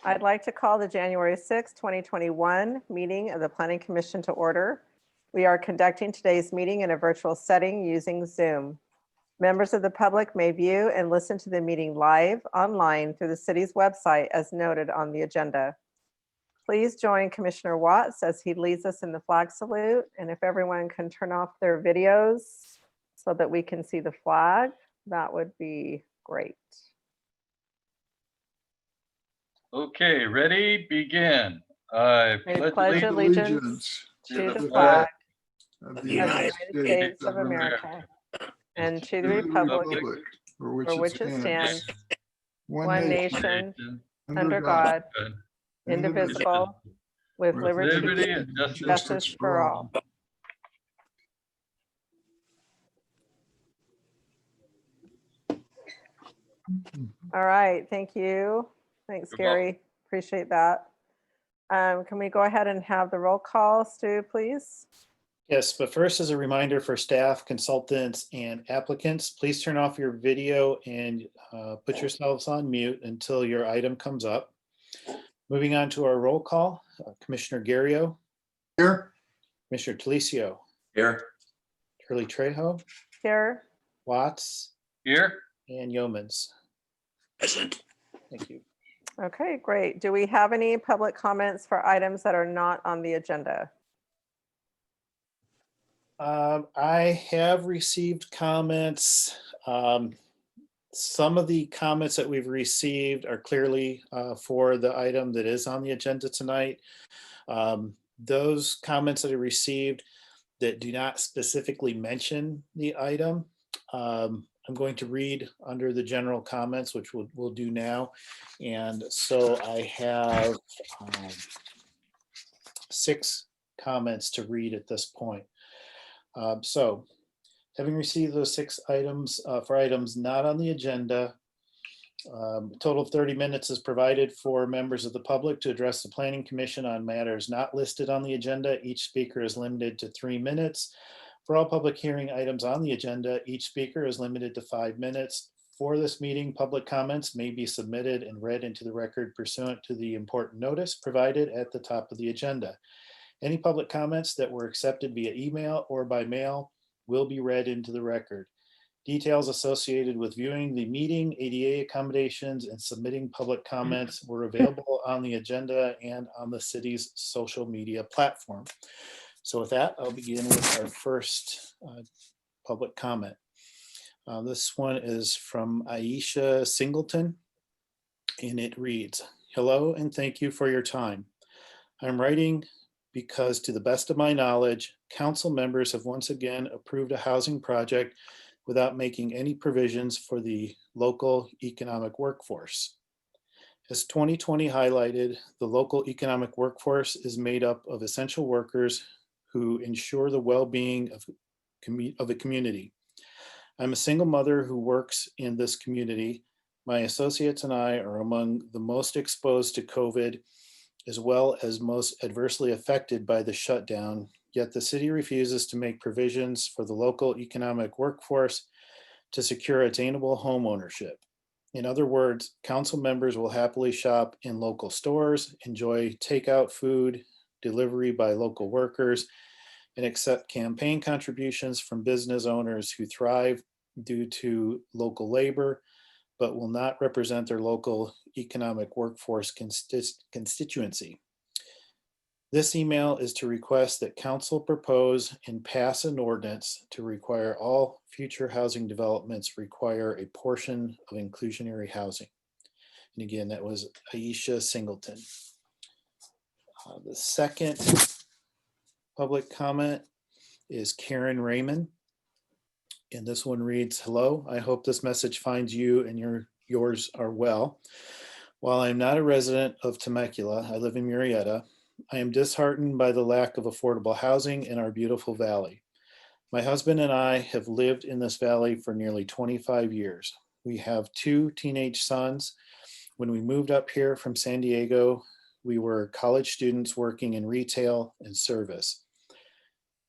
I'd like to call the January 6, 2021 meeting of the Planning Commission to order. We are conducting today's meeting in a virtual setting using Zoom. Members of the public may view and listen to the meeting live online through the city's website as noted on the agenda. Please join Commissioner Watts as he leads us in the flag salute. And if everyone can turn off their videos so that we can see the flag, that would be great. Okay, ready, begin. I I pledge allegiance to the flag of the United States of America and to the republic for which it stands, one nation, under God, indivisible, with liberty and justice for all. All right, thank you. Thanks, You're Gary. Appreciate that. Can we go ahead and have the roll call, Stu, please? Yes, but first, as a reminder for staff, consultants, and applicants, please turn off your video and put yourselves on mute until your item comes up. Moving on to our roll call, Commissioner Garrio. Here. Commissioner Talicio. Here. Hurley Trejo. Here. Watts. Here. And Yeomans. Present. Thank you. Okay, great. Do we have any public comments for items that are not on the agenda? I have received comments. Some of the comments that we've received are clearly for the item that is on the agenda tonight. Those comments that I received that do not specifically mention the item, I'm going to read under the general comments, which we'll do now. And so I have 6 comments to read at this point. So having received those 6 items for items not on the agenda, a total of 30 minutes is provided for members of the public to address the Planning Commission on matters not listed on the agenda. Each speaker is limited to 3 minutes. For all public hearing items on the agenda, each speaker is limited to 5 minutes. For this meeting, public comments may be submitted and read into the record pursuant to the important notice provided at the top of the agenda. Any public comments that were accepted via email or by mail will be read into the record. Details associated with viewing the meeting, ADA accommodations, and submitting public comments were available on the agenda and on the city's social media platform. So with that, I'll begin with our first public comment. This one is from Aisha Singleton, and it reads, "Hello and thank you for your time. I'm writing because to the best of my knowledge, council members have once again approved a housing project without making any provisions for the local economic workforce. As 2020 highlighted, the local economic workforce is made up of essential workers who ensure the well-being of the community. I'm a single mother who works in this community. My associates and I are among the most exposed to COVID, as well as most adversely affected by the shutdown, yet the city refuses to make provisions for the local economic workforce to secure attainable home ownership. In other words, council members will happily shop in local stores, enjoy takeout food, delivery by local workers, and accept campaign contributions from business owners who thrive due to local labor, but will not represent their local economic workforce constituency. This email is to request that council propose and pass an ordinance to require all future housing developments require a portion of inclusionary housing." And again, that was Aisha Singleton. The second public comment is Karen Raymond. And this one reads, "Hello, I hope this message finds you and yours are well. While I'm not a resident of Temecula, I live in Murrieta. I am disheartened by the lack of affordable housing in our beautiful valley. My husband and I have lived in this valley for nearly 25 years. We have 2 teenage sons. When we moved up here from San Diego, we were college students working in retail and service.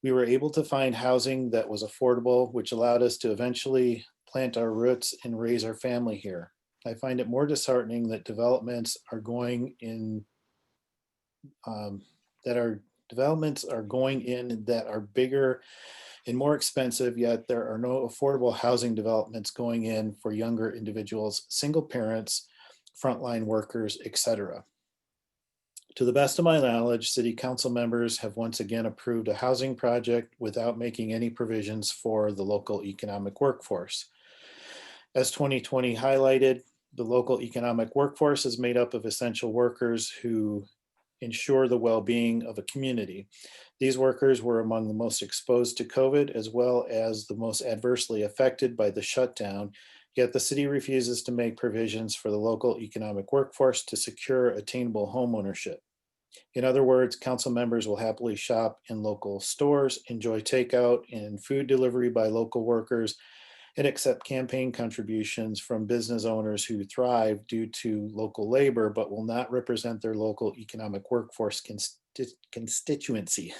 We were able to find housing that was affordable, which allowed us to eventually plant our roots and raise our family here. I find it more disheartening that developments are going in that are bigger and more expensive, yet there are no affordable housing developments going in for younger individuals, single parents, frontline workers, etc. To the best of my knowledge, city council members have once again approved a housing project without making any provisions for the local economic workforce. As 2020 highlighted, the local economic workforce is made up of essential workers who ensure the well-being of a community. These workers were among the most exposed to COVID, as well as the most adversely affected by the shutdown, yet the city refuses to make provisions for the local economic workforce to secure attainable home ownership. In other words, council members will happily shop in local stores, enjoy takeout and food delivery by local workers, and accept campaign contributions from business owners who thrive due to local labor, but will not represent their local economic workforce constituency.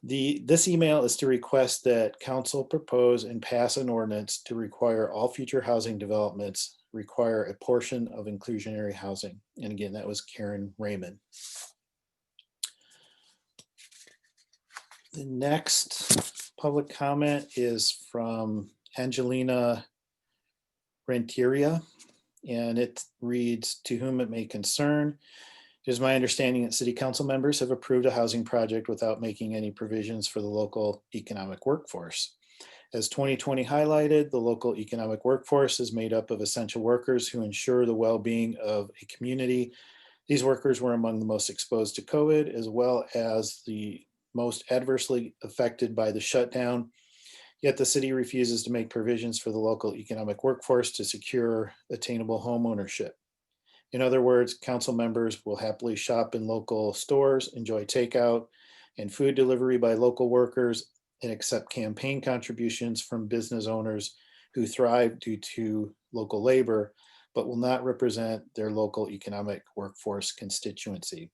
This email is to request that council propose and pass an ordinance to require all future housing developments require a portion of inclusionary housing. And again, that was Karen Raymond. The next public comment is from Angelina Renteria, and it reads, "To whom it may concern, it is my understanding that city council members have approved a housing project without making any provisions for the local economic workforce. As 2020 highlighted, the local economic workforce is made up of essential workers who ensure the well-being of a community. These workers were among the most exposed to COVID, as well as the most adversely affected by the shutdown. Yet the city refuses to make provisions for the local economic workforce to secure attainable home ownership. In other words, council members will happily shop in local stores, enjoy takeout and food delivery by local workers, and accept campaign contributions from business owners who thrive due to local labor, but will not represent their local economic workforce constituency.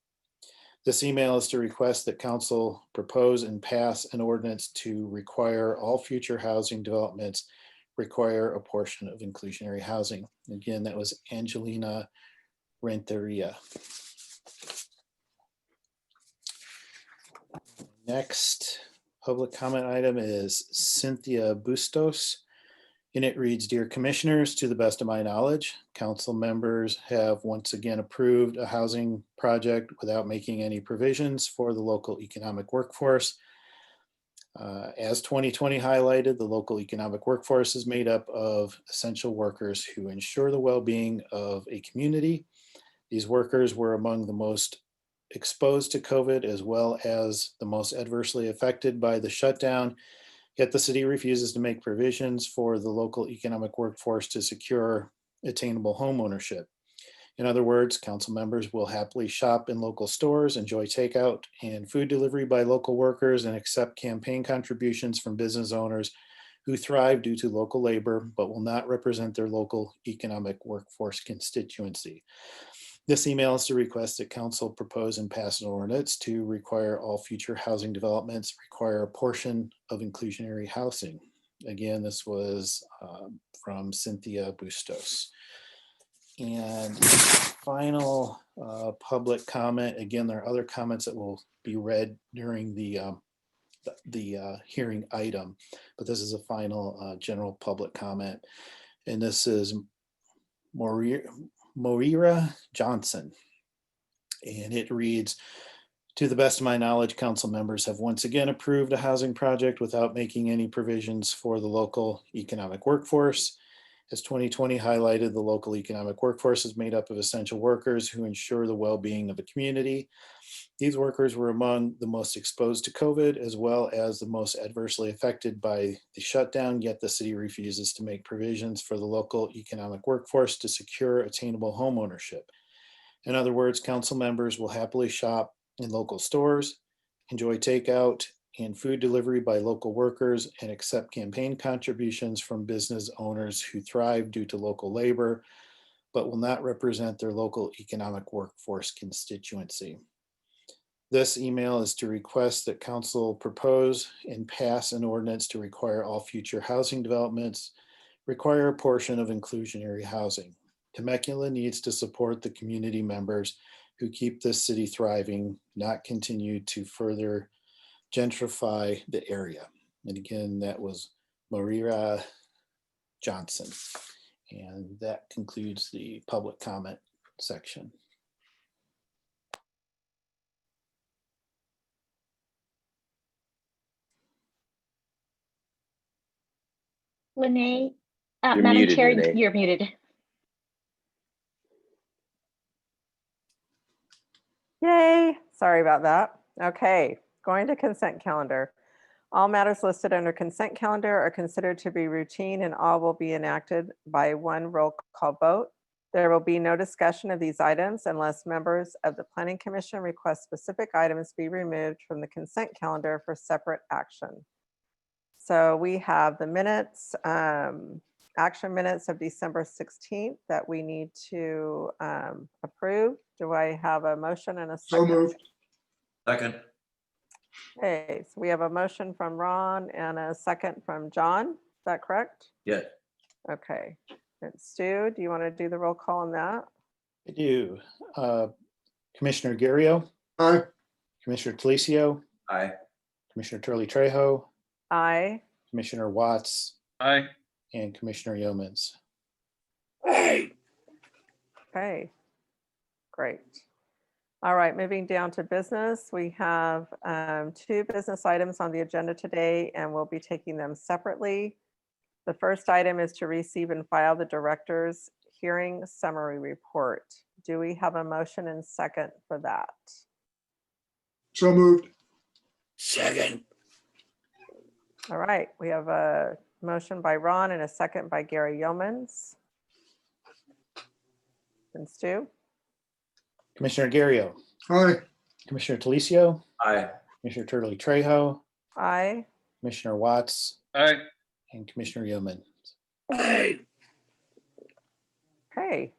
This email is to request that council propose and pass an ordinance to require all future housing developments require a portion of inclusionary housing." Again, that was Angelina Renteria. Next public comment item is Cynthia Bustos. And it reads, "Dear Commissioners, to the best of my knowledge, council members have once again approved a housing project without making any provisions for the local economic workforce. As 2020 highlighted, the local economic workforce is made up of essential workers who ensure the well-being of a community. These workers were among the most exposed to COVID, as well as the most adversely affected by the shutdown. Yet the city refuses to make provisions for the local economic workforce to secure attainable home ownership. In other words, council members will happily shop in local stores, enjoy takeout and food delivery by local workers, and accept campaign contributions from business owners who thrive due to local labor, but will not represent their local economic workforce constituency. This email is to request that council propose and pass an ordinance to require all future housing developments require a portion of inclusionary housing." Again, this was from Cynthia Bustos. And final public comment. Again, there are other comments that will be read during the hearing item, but this is a final general public comment. And this is Moira Johnson. And it reads, "To the best of my knowledge, council members have once again approved a housing project without making any provisions for the local economic workforce. As 2020 highlighted, the local economic workforce is made up of essential workers who ensure the well-being of a community. These workers were among the most exposed to COVID, as well as the most adversely affected by the shutdown, yet the city refuses to make provisions for the local economic workforce to secure attainable home ownership. In other words, council members will happily shop in local stores, enjoy takeout and food delivery by local workers, and accept campaign contributions from business owners who thrive due to local labor, but will not represent their local economic workforce constituency. This email is to request that council propose and pass an ordinance to require all future housing developments require a portion of inclusionary housing." Temecula needs to support the community members who keep this city thriving, not continue to further gentrify the area. And again, that was Maria Johnson. And that concludes the public comment section. Lene, You're Madam muted, Chair, Lene. you're muted. Yay, sorry about that. Okay, going to consent calendar. All matters listed under consent calendar are considered to be routine and all will be enacted by one roll call vote. There will be no discussion of these items unless members of the Planning Commission request specific items be removed from the consent calendar for separate action. So we have the minutes, action minutes of December 16th that we need to approve. Do I have a motion and a So second? moved. Second. Okay, so we have a motion from Ron and a second from John. Is that correct? Yes. Okay. And Stu, do you want to do the roll call on that? I do. Commissioner Garrio, Aye. Commissioner Talicio, Aye. Commissioner Turley Trejo, Aye. Commissioner Watts, Aye. and Commissioner Yeomans. Okay. Great. All right, moving down to business. We have 2 business items on the agenda today, and we'll be taking them separately. The first item is to receive and file the director's hearing summary report. Do we have a motion and second for that? So moved. Second. All right, we have a motion by Ron and a second by Gary Yeomans. And Stu? Commissioner Garrio, Aye. Commissioner Talicio, Aye. Commissioner Turley Trejo, Aye. Commissioner Watts, Aye. and Commissioner Yeomans. Aye. Okay.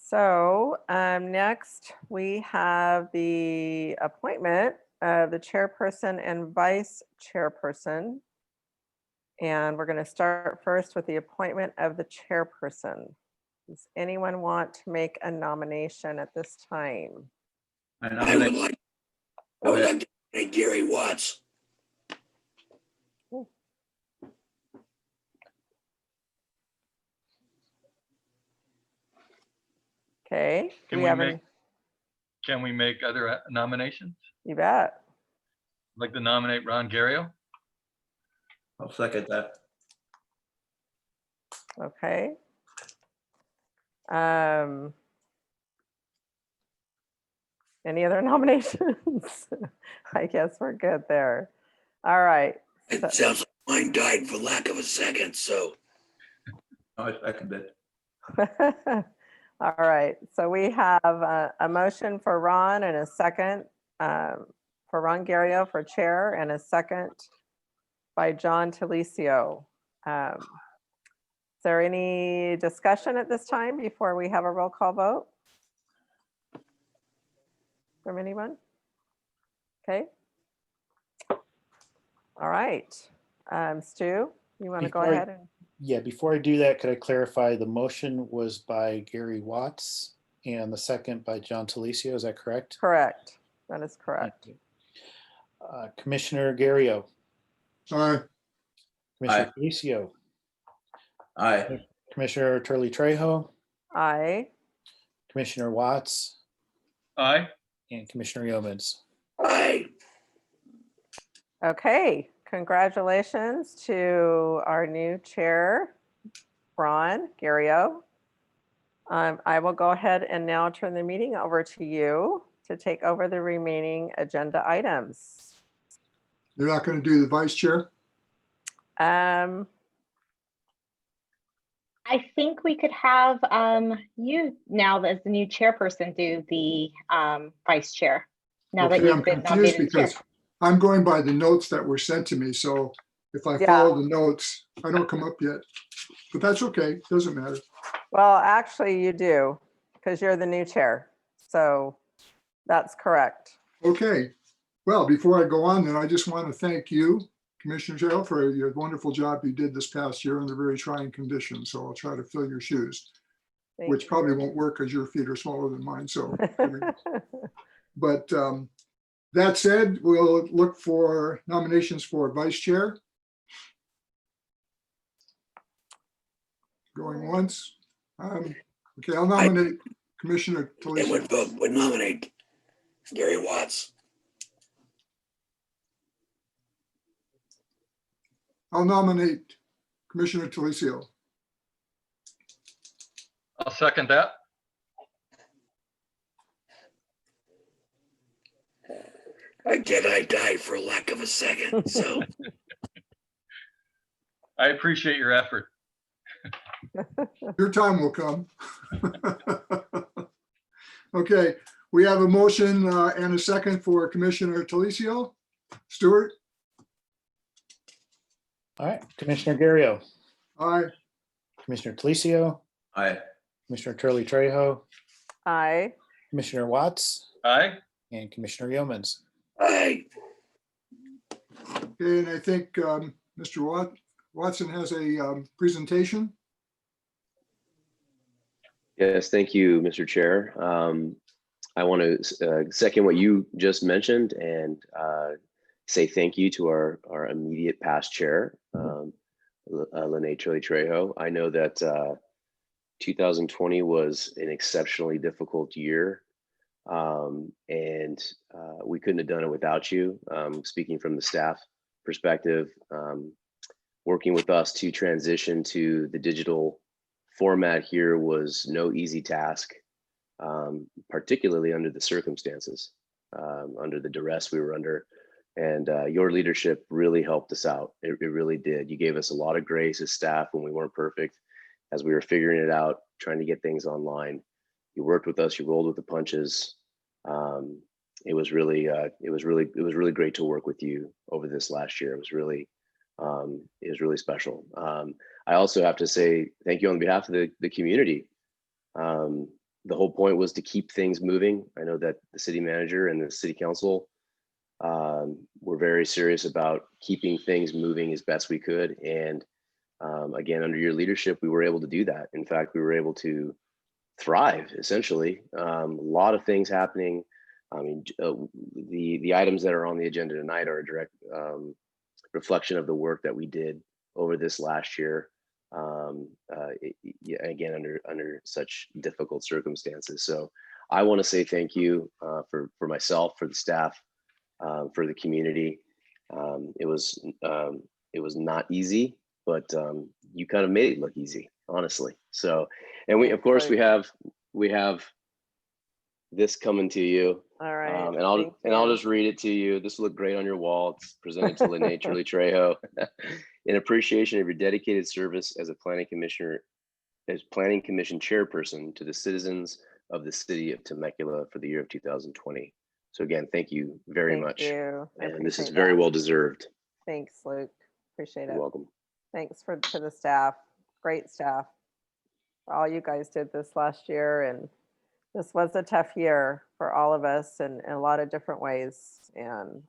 So next we have the appointment of the chairperson and vice chairperson. And we're going to start first with the appointment of the chairperson. Does anyone want to make a nomination at this time? I would like to nominate Gary Watts. Okay. Do Can we we have make- any? Can we make other nominations? You bet. I'd like to nominate Ron Garrio. I'll second that. Okay. Any other nominations? I guess we're good there. All right. So- sounds like mine died for lack of a second, so. I second it. All right, so we have a motion for Ron and a second for Ron Garrio for chair and a second by John Talicio. Is there any discussion at this time before we have a roll call vote? From anyone? Okay. All right, Stu, you want to go Before I- ahead and? Yeah, before I do that, could I clarify the motion was by Gary Watts and the second by John Talicio, is that correct? Correct, that is correct. Thank you. Commissioner Garrio, Aye. Commissioner Talicio, Aye. Commissioner Turley Trejo, Aye. Commissioner Watts, Aye. and Commissioner Yeomans. Aye. Okay, congratulations to our new chair, Ron Garrio. I will go ahead and now turn the meeting over to you to take over the remaining agenda items. You're not going to do the vice chair? Um, I think we could have you now as the new chairperson do the vice chair. Now that Okay, I'm you've been confused nominated chair. because I'm going by the notes that were sent to me. So if I Yeah. follow the notes, I don't come up yet. But that's okay. Doesn't matter. well, actually you do, because you're the new chair. So that's correct. Okay. Well, before I go on, then I just want to thank you, Commissioner Gerald, for your wonderful job you did this past year under very trying conditions. So I'll try to fill your shoes. Thank which probably you. won't work because your feet are smaller than mine. So, but that said, we'll look for nominations for vice chair. Going once. Okay, I'll nominate Commissioner And would nominate Gary Watts. I'll nominate Commissioner Talicio. I'll second that. I died for lack of a second, so. I appreciate your effort. Your time will come. Okay, we have a motion and a second for Commissioner Talicio. Stuart? All right, Commissioner Gario, Aye. Commissioner Talicio, Aye. Commissioner Turley Trejo, Aye. Commissioner Watts, Aye. and Commissioner Yeomans. Aye. Okay, and I think Mr. Watson has a presentation. Yes, thank you, Mr. Chair. I want to second what you just mentioned and say thank you to our immediate past chair, Lene Turley Trejo. I know that 2020 was an exceptionally difficult year, and we couldn't have done it without you. Speaking from the staff perspective, working with us to transition to the digital format here was no easy task, particularly under the circumstances, under the duress we were under. And your leadership really helped us out. It really did. You gave us a lot of grace as staff when we weren't perfect, as we were figuring it out, trying to get things online. You worked with us. You rolled with the punches. It was really great to work with you over this last year. It was really special. I also have to say thank you on behalf of the community. The whole point was to keep things moving. I know that the city manager and the city council were very serious about keeping things moving as best we could. And again, under your leadership, we were able to do that. In fact, we were able to thrive, essentially. A lot of things happening. I mean, the items that are on the agenda tonight are a direct reflection of the work that we did over this last year. Again, under such difficult circumstances. So I want to say thank you for myself, for the staff, for the community. It was not easy, but you kind of made it look easy, honestly. So, and we, of course, we have this coming to you. All right. And I'll just read it to you. This will look great on your wall. It's presented to Lene Turley Trejo in appreciation of your dedicated service as a planning commission chairperson to the citizens of the city of Temecula for the year of 2020. So again, thank you very much. Thank you. I And this is appreciate very that. well deserved. Thanks, Luke. Appreciate it. You're welcome. Thanks to the staff, great staff, for all you guys did this last year. And this was a tough year for all of us in a lot of different ways. And,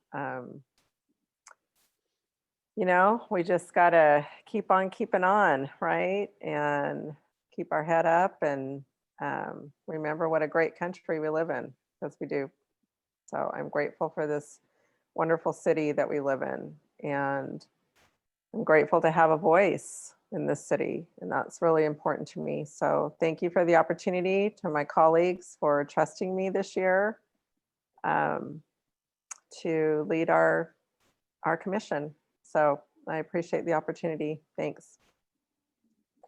we just got to keep on keeping on, right? And keep our head up and remember what a great country we live in, because we do. So I'm grateful for this wonderful city that we live in. And I'm grateful to have a voice in this city, and that's really important to me. So thank you for the opportunity, to my colleagues for trusting me this year to lead our commission. So I appreciate the opportunity. Thanks.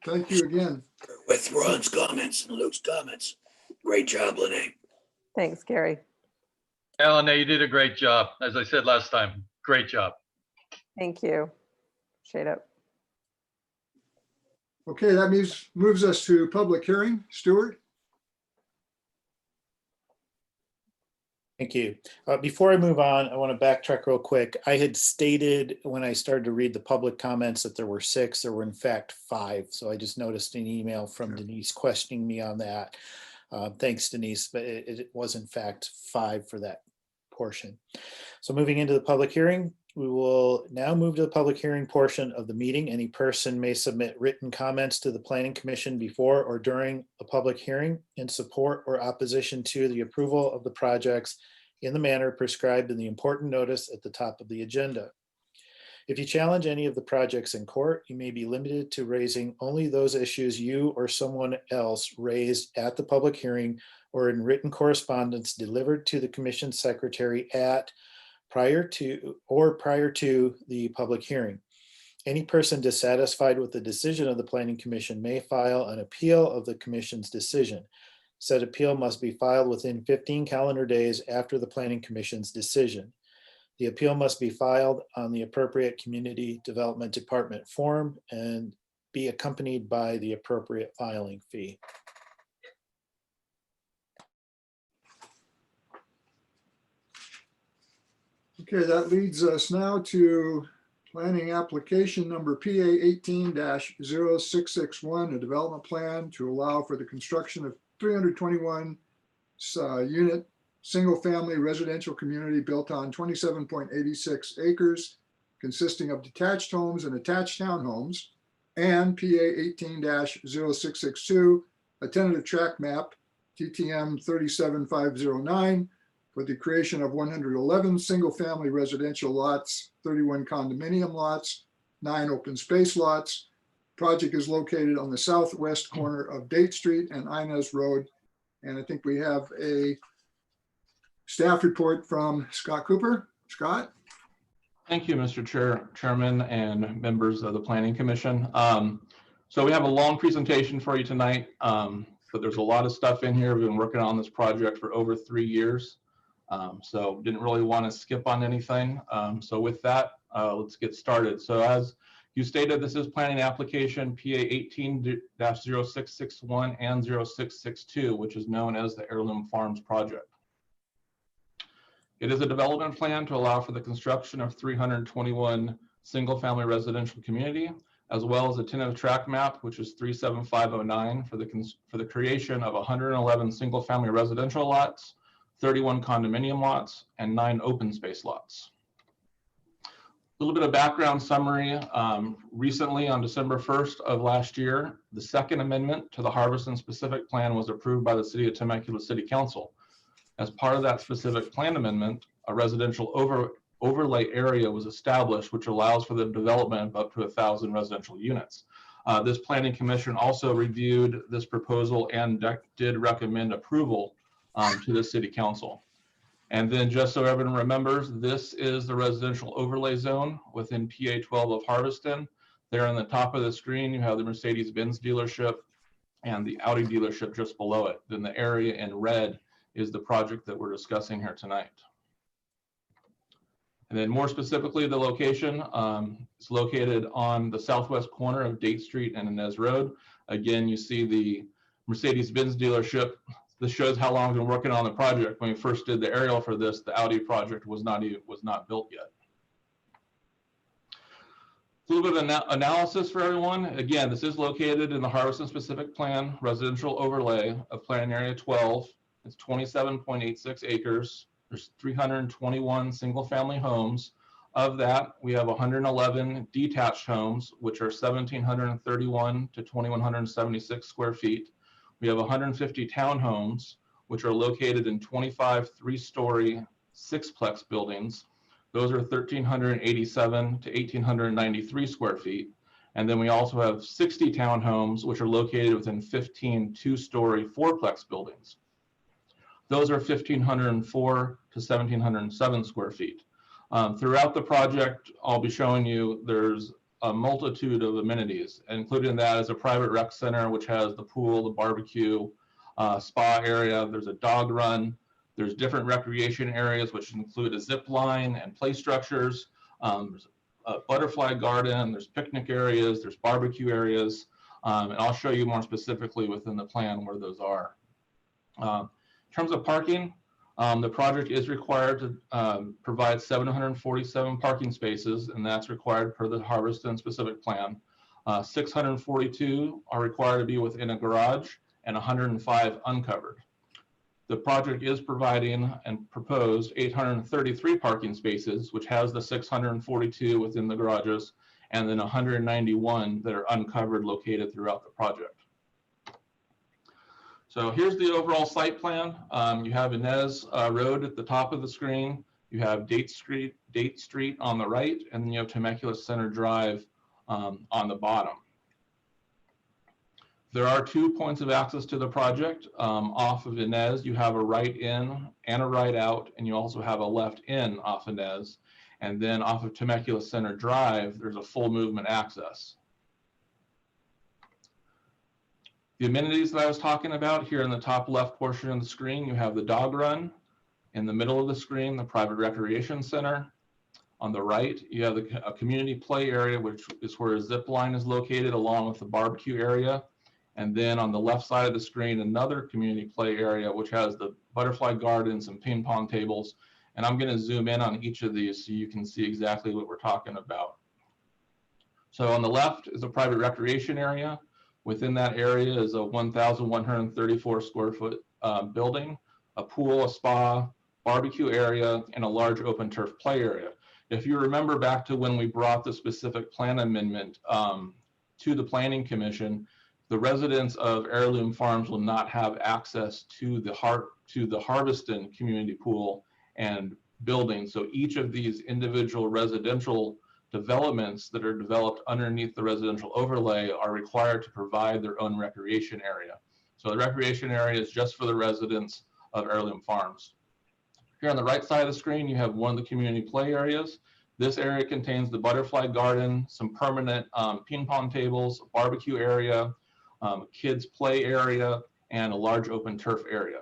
Thank you again. With Ron's comments and Luke's comments. Great job, Lene. Thanks, Gary. Lene, you did a great job. As I said last time, great job. Thank you. Appreciate it. Okay, that moves us to public hearing. Stuart? Thank you. Before I move on, I want to backtrack real quick. I had stated when I started to read the public comments that there were 6. There were in fact 5. So I just noticed an email from Denise questioning me on that. Thanks, Denise, but it was in fact 5 for that portion. So moving into the public hearing, We will now move to the public hearing portion of the meeting. Any person may submit written comments to the Planning Commission before or during a public hearing in support or opposition to the approval of the projects in the manner prescribed in the important notice at the top of the agenda. If you challenge any of the projects in court, you may be limited to raising only those issues you or someone else raised at the public hearing or in written correspondence delivered to the Commission Secretary at, prior to the public hearing. Any person dissatisfied with the decision of the Planning Commission may file an appeal of the Commission's decision. Said appeal must be filed within 15 calendar days after the Planning Commission's decision. The appeal must be filed on the appropriate Community Development Department form and be accompanied by the appropriate filing fee. Okay, that leads us now to planning application number PA 18-0661, a development plan to allow for the construction of 321 unit single-family residential community built on 27.86 acres, consisting of detached homes and attached townhomes, and PA 18-0662, a tentative tract map, TTM 37509, for the creation of 111 single-family residential lots, 31 condominium lots, 9 open space lots. Project is located on the southwest corner of Date Street and Inez Road. And I think we have a staff report from Scott Cooper. Scott? Thank you, Mr. Chairman and members of the Planning Commission. So we have a long presentation for you tonight, but there's a lot of stuff in here. We've been working on this project for over 3 years. So didn't really want to skip on anything. So with that, let's get started. So as you stated, this is planning application PA 18-0661 and 0662, which is known as the Heirloom Farms project. It is a development plan to allow for the construction of 321 single-family residential community, as well as a tentative tract map, which is 37509, for the creation of 111 single-family residential lots, 31 condominium lots, and 9 open space lots. A little bit of background summary. Recently, on December 1st of last year, the second amendment to the Harveston Specific Plan was approved by the City of Temecula City Council. As part of that specific plan amendment, a residential overlay area was established, which allows for the development of up to 1,000 residential units. This Planning Commission also reviewed this proposal and did recommend approval to the City Council. And then, just so everyone remembers, this is the residential overlay zone within PA 12 of Harveston. There on the top of the screen, you have the Mercedes-Benz dealership and the Audi dealership just below it. Then the area in red is the project that we're discussing here tonight. And then more specifically, the location is located on the southwest corner of Date Street and Inez Road. Again, you see the Mercedes-Benz dealership. This shows how long we've been working on the project. When we first did the aerial for this, the Audi project was not built yet. A little bit of analysis for everyone. Again, this is located in the Harveston Specific Plan residential overlay of Plan Area 12. It's 27.86 acres. There's 321 single-family homes. Of that, we have 111 detached homes, which are 1,731 to 2,176 square feet. We have 150 townhomes, which are located in 25 three-story sixplex buildings. Those are 1,387 to 1,893 square feet. And then we also have 60 townhomes, which are located within 15 two-story fourplex buildings. Those are 1,504 to 1,707 square feet. Throughout the project, I'll be showing you there's a multitude of amenities, including that is a private rec center, which has the pool, the barbecue, spa area. There's a dog run. There's different recreation areas, which include a zip line and play structures. There's a butterfly garden. There's picnic areas. There's barbecue areas. And I'll show you more specifically within the plan where those are. In terms of parking, the project is required to provide 747 parking spaces, and that's required per the Harveston Specific Plan. 642 are required to be within a garage and 105 uncovered. the project is providing and proposed 833 parking spaces, which has the 642 within the garages, and then 191 that are uncovered located throughout the project. So here's the overall site plan. You have Inez Road at the top of the screen. You have Date Street on the right, and then you have Temecula Center Drive on the bottom. There are 2 points of access to the project. Off of Inez, you have a right in and a right out, and you also have a left in off Inez. And then off of Temecula Center Drive, there's a full movement access. The amenities that I was talking about here in the top left portion of the screen, you have the dog run. In the middle of the screen, the private recreation center. On the right, you have a community play area, which is where a zip line is located, along with the barbecue area. And then on the left side of the screen, another community play area, which has the butterfly gardens and ping pong tables. And I'm going to zoom in on each of these so you can see exactly what we're talking about. So on the left is a private recreation area. Within that area is a 1,134 square foot building, a pool, a spa, barbecue area, and a large open turf play area. If you remember back to when we brought the specific plan amendment to the Planning Commission, the residents of Heirloom Farms will not have access to the Harveston community pool and building. So each of these individual residential developments that are developed underneath the residential overlay are required to provide their own recreation area. So the recreation area is just for the residents of Heirloom Farms. Here on the right side of the screen, you have one of the community play areas. This area contains the butterfly garden, some permanent ping pong tables, a barbecue area, kids play area, and a large open turf area.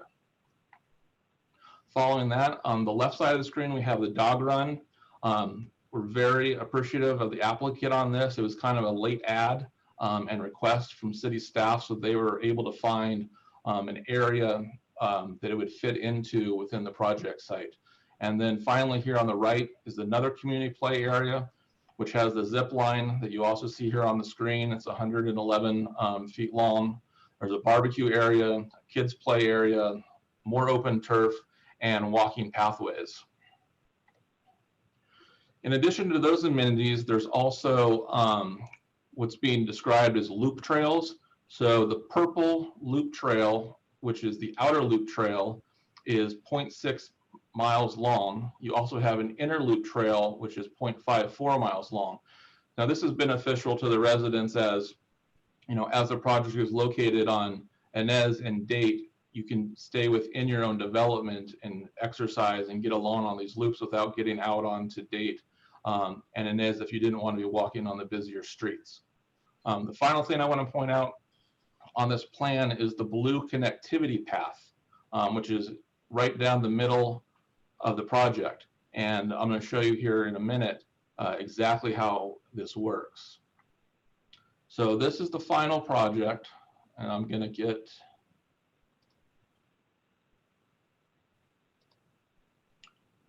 Following that, on the left side of the screen, we have the dog run. We're very appreciative of the applicant on this. It was kind of a late ad and request from city staff, so they were able to find an area that it would fit into within the project site. And then finally here on the right is another community play area, which has the zip line that you also see here on the screen. It's 111 feet long. There's a barbecue area, a kids play area, more open turf, and walking pathways. In addition to those amenities, there's also what's being described as loop trails. So the purple loop trail, which is the outer loop trail, is 0.6 miles long. You also have an inner loop trail, which is 0.54 miles long. Now this is beneficial to the residents as, you know, as the project is located on Inez and Date, you can stay within your own development and exercise and get along on these loops without getting out onto Date and Inez if you didn't want to be walking on the busier streets. The final thing I want to point out on this plan is the blue connectivity path, which is right down the middle of the project. And I'm going to show you here in a minute exactly how this works. So this is the final project, and I'm going to get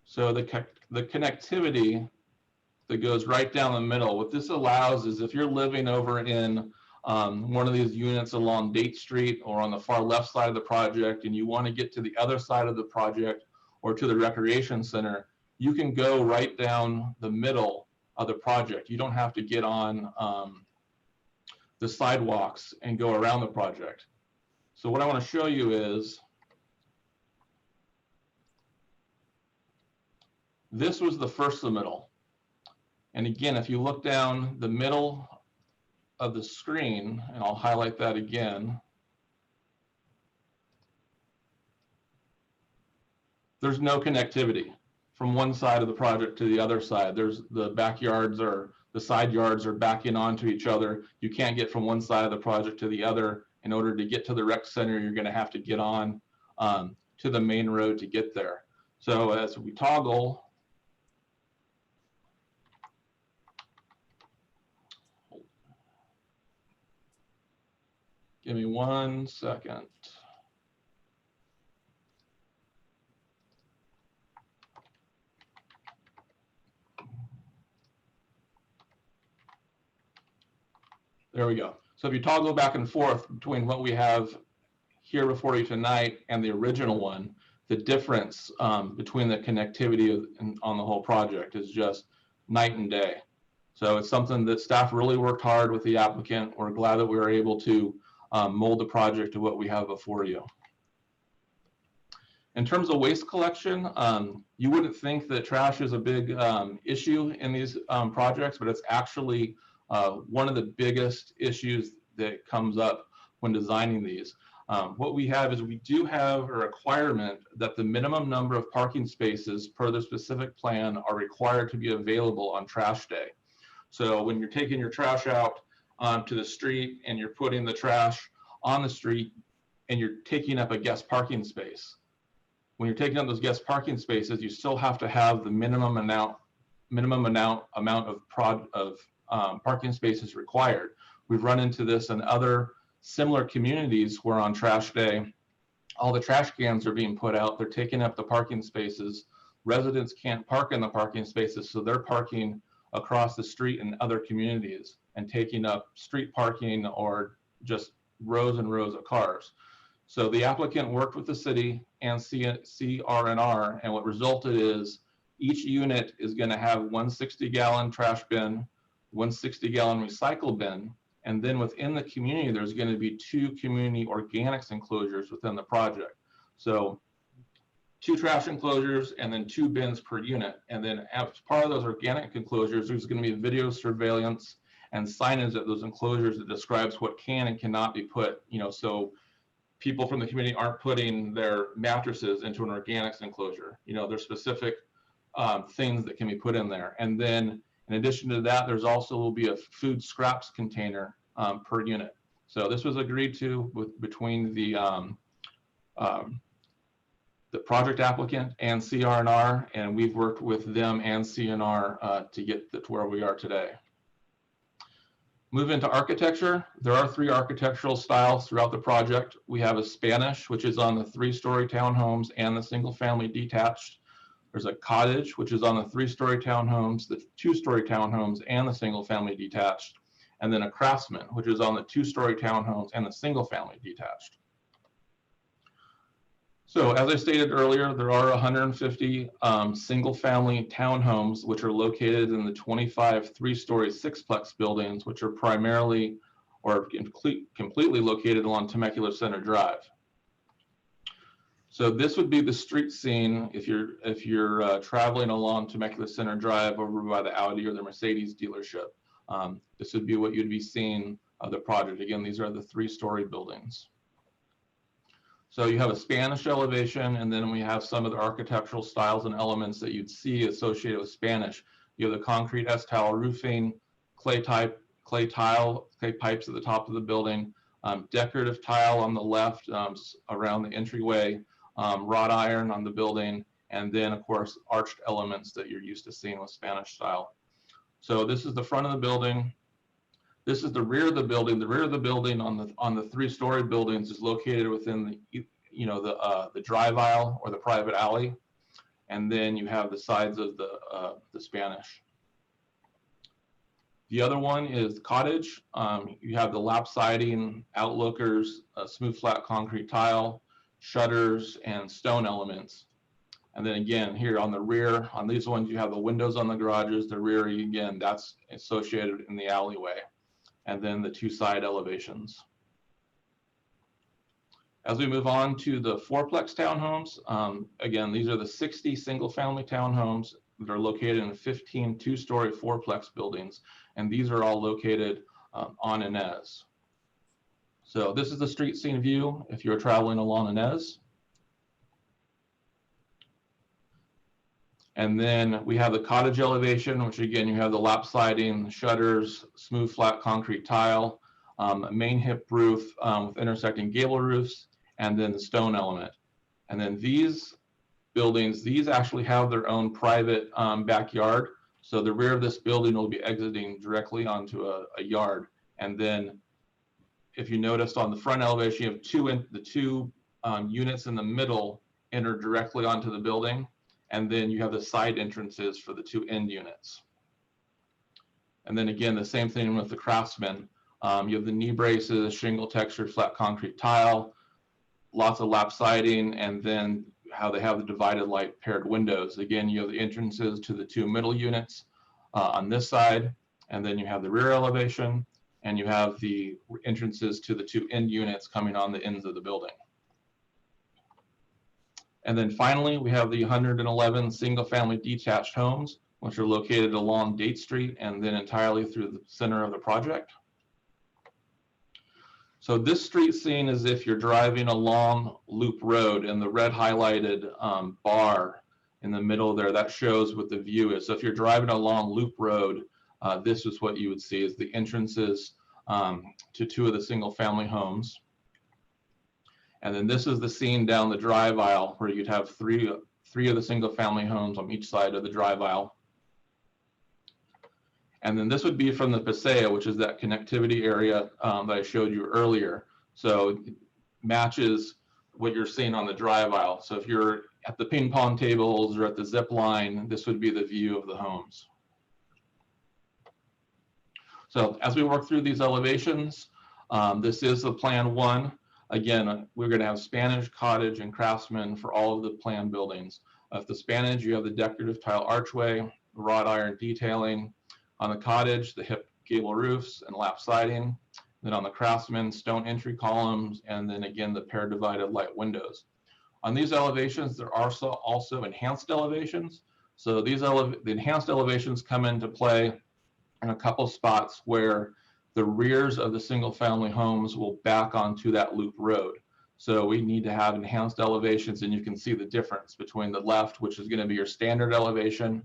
so the connectivity that goes right down the middle. What this allows is if you're living over in one of these units along Date Street or on the far left side of the project and you want to get to the other side of the project or to the recreation center, you can go right down the middle of the project. You don't have to get on the sidewalks and go around the project. So what I want to show you is this was the first submittal. And again, if you look down the middle of the screen, and I'll highlight that again, there's no connectivity from one side of the project to the other side. There's the backyards or the side yards are backing onto each other. You can't get from one side of the project to the other. In order to get to the rec center, you're going to have to get on to the main road to get there. So as we toggle, give me 1 second. There we go. So if you toggle back and forth between what we have here before you tonight and the original one, the difference between the connectivity on the whole project is just night and day. So it's something that staff really worked hard with the applicant. We're glad that we were able to mold the project to what we have before you. In terms of waste collection, you wouldn't think that trash is a big issue in these projects, but it's actually one of the biggest issues that comes up when designing these. What we have is we do have a requirement that the minimum number of parking spaces per the specific plan are required to be available on trash day. So when you're taking your trash out to the street and you're putting the trash on the street and you're taking up a guest parking space, when you're taking up those guest parking spaces, you still have to have the minimum amount of parking spaces required. We've run into this in other similar communities where on trash day, all the trash cans are being put out. They're taking up the parking spaces. Residents can't park in the parking spaces, so they're parking across the street in other communities and taking up street parking or just rows and rows of cars. So the applicant worked with the city and CRNR, and what resulted is each unit is going to have one 60-gallon trash bin, one 60-gallon recycle bin, and then within the community, there's going to be 2 community organics enclosures within the project. So 2 trash enclosures and then 2 bins per unit. And then as part of those organic enclosures, there's going to be video surveillance and signage at those enclosures that describes what can and cannot be put, so people from the community aren't putting their mattresses into an organics enclosure. There's specific things that can be put in there. And then in addition to that, there's also will be a food scraps container per unit. So this was agreed to between the project applicant and CRNR, and we've worked with them and CNR to get to where we are today. Move into architecture. There are 3 architectural styles throughout the project. We have a Spanish, which is on the 3-story townhomes and the single-family detached. There's a cottage, which is on the 3-story townhomes, the 2-story townhomes, and the single-family detached. And then a craftsman, which is on the 2-story townhomes and the single-family detached. So as I stated earlier, there are 150 single-family townhomes, which are located in the 25 3-story 6-plex buildings, which are primarily or completely located along Temecula Center Drive. So this would be the street scene if you're traveling along Temecula Center Drive over by the Audi or the Mercedes dealership. This would be what you'd be seeing of the project. Again, these are the 3-story buildings. So you have a Spanish elevation, and then we have some of the architectural styles and elements that you'd see associated with Spanish. You have the concrete S-tile roofing, clay pipes at the top of the building, decorative tile on the left around the entryway, wrought iron on the building, and then of course arched elements that you're used to seeing with Spanish style. So this is the front of the building. This is the rear of the building. The rear of the building on the 3-story buildings is located within the drive aisle or the private alley, and then you have the sides of the Spanish. The other one is the cottage. You have the lap siding, outlookers, smooth flat concrete tile, shutters, and stone elements. And then again, here on the rear, on these ones, you have the windows on the garages. The rear, again, that's associated in the alleyway. And then the 2 side elevations. As we move on to the 4-plex townhomes, again, these are the 60 single-family townhomes that are located in 15 2-story 4-plex buildings, and these are all located on Inez. So this is the street scene view if you're traveling along Inez. And then we have the cottage elevation, which again, you have the lap siding, shutters, smooth flat concrete tile, main hip roof with intersecting gable roofs, and then the stone element. And then these buildings, these actually have their own private backyard. So the rear of this building will be exiting directly onto a yard. And then if you noticed on the front elevation, you have the two units in the middle enter directly onto the building. And then you have the side entrances for the 2 end units. And then again, the same thing with the craftsman. You have the knee braces, shingle textured flat concrete tile, lots of lap siding, and then how they have the divided light paired windows. Again, you have the entrances to the 2 middle units on this side, and then you have the rear elevation, and you have the entrances to the 2 end units coming on the ends of the building. And then finally, we have the 111 single-family detached homes, which are located along Date Street and then entirely through the center of the project. So this street scene is if you're driving along Loop Road, and the red highlighted bar in the middle there, that shows what the view is. So if you're driving along Loop Road, this is what you would see is the entrances to 2 of the single-family homes. And then this is the scene down the drive aisle where you'd have three of the single-family homes on each side of the drive aisle. And then this would be from the Paseo, which is that connectivity area that I showed you earlier. So it matches what you're seeing on the drive aisle. So if you're at the ping pong tables or at the zip line, this would be the view of the homes. So as we work through these elevations, this is the Plan 1. Again, we're going to have Spanish, cottage, and craftsman for all of the planned buildings. At the Spanish, you have the decorative tile archway, wrought iron detailing. On the cottage, the hip gable roofs and lap siding. Then on the craftsman, stone entry columns, and then again, the pair divided light windows. On these elevations, there are also enhanced elevations. So these the enhanced elevations come into play in a couple spots where the rears of the single family homes will back onto that loop road. So we need to have enhanced elevations, and you can see the difference between the left, which is going to be your standard elevation,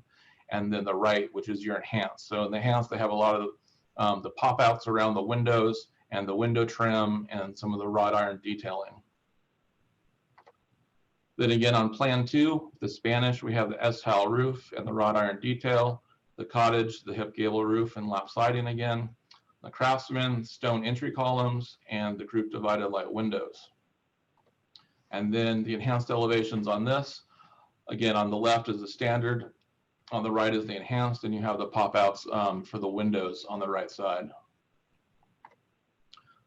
and then the right, which is your enhanced. So in the enhanced, they have a lot of the pop outs around the windows and the window trim and some of the wrought iron detailing. Then again, on Plan 2, the Spanish, we have the S-tile roof and the wrought iron detail, the cottage, the hip gable roof and lap siding again, the craftsman, stone entry columns, and the group divided light windows. And then the enhanced elevations on this, again, on the left is the standard, on the right is the enhanced, and you have the pop outs for the windows on the right side.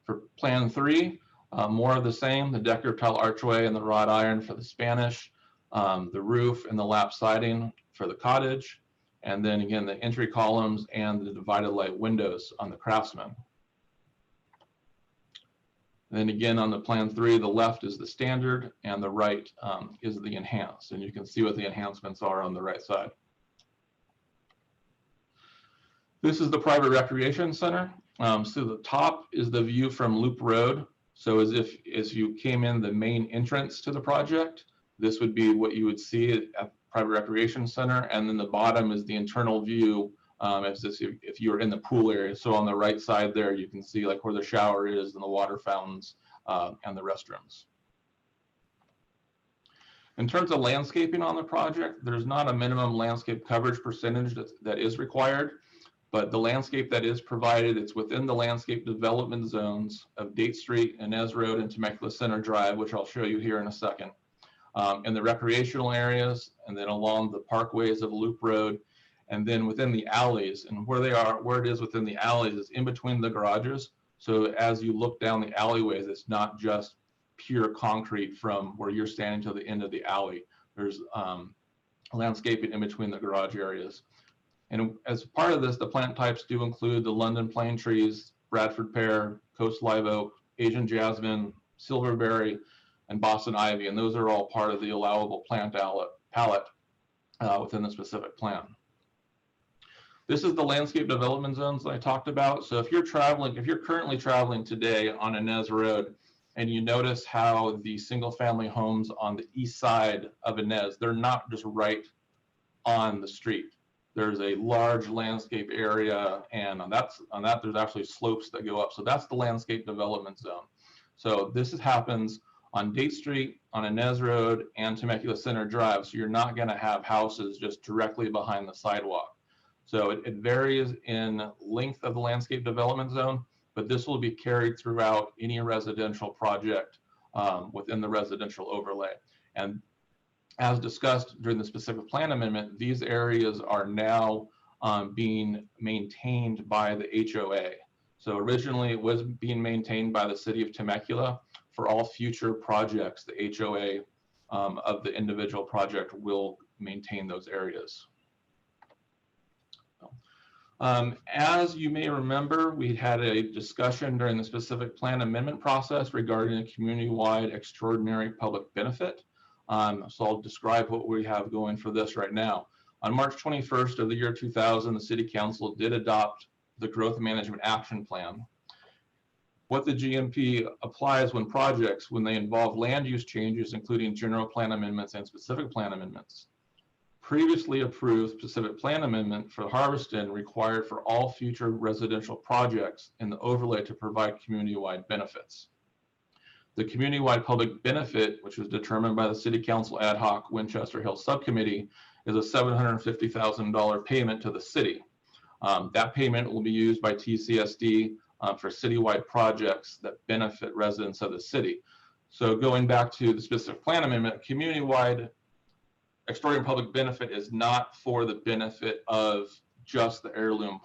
For Plan 3, more of the same, the decorative tile archway and the wrought iron for the Spanish, the roof and the lap siding for the cottage, and then again, the entry columns and the divided light windows on the craftsman. Then again, on the Plan 3, the left is the standard and the right is the enhanced, and you can see what the enhancements are on the right side. This is the private recreation center. So the top is the view from Loop Road. So as you came in the main entrance to the project, this would be what you would see at private recreation center. And then the bottom is the internal view if you were in the pool area. So on the right side there, you can see like where the shower is and the water fountains and the restrooms. In terms of landscaping on the project, there's not a minimum landscape coverage percentage that is required. But the landscape that is provided, it's within the landscape development zones of Date Street, Inez Road, and Temecula Center Drive, which I'll show you here in a second. In the recreational areas, and then along the parkways of Loop Road, and then within the alleys. And where it is within the alleys is in between the garages. So as you look down the alleyways, it's not just pure concrete from where you're standing to the end of the alley. There's landscaping in between the garage areas. And as part of this, the plant types do include the London plane trees, Bradford pear, Coast live oak, Asian jasmine, silverberry, and Boston ivy. And those are all part of the allowable plant palette within the specific plan. This is the landscape development zones that I talked about. So if you're currently traveling today on Inez Road, and you notice how the single family homes on the east side of Inez, they're not just right on the street. There's a large landscape area, and on that there's actually slopes that go up. So that's the landscape development zone. So this happens on Date Street, on Inez Road, and Temecula Center Drive. So you're not going to have houses just directly behind the sidewalk. So it varies in length of the landscape development zone, but this will be carried throughout any residential project within the residential overlay. And as discussed during the specific plan amendment, these areas are now being maintained by the HOA. So originally it was being maintained by the city of Temecula, for all future projects. The HOA of the individual project will maintain those areas. As you may remember, we had a discussion during the specific plan amendment process regarding a community-wide extraordinary public benefit. So I'll describe what we have going for this right now. On March 21st of the year 2000, the City Council did adopt the Growth Management Action Plan. What the GMP applies when projects, when they involve land use changes, including general plan amendments and specific plan amendments. Previously approved specific plan amendment for Harveston required for all future residential projects in the overlay to provide community-wide benefits. The community-wide public benefit, which was determined by the City Council Ad Hoc Winchester Hills Subcommittee, is a $750,000 payment to the city. That payment will be used by TCSD for citywide projects that benefit residents of the city. So going back to the specific plan amendment, community-wide extraordinary public benefit is not for the benefit of just the Heirloom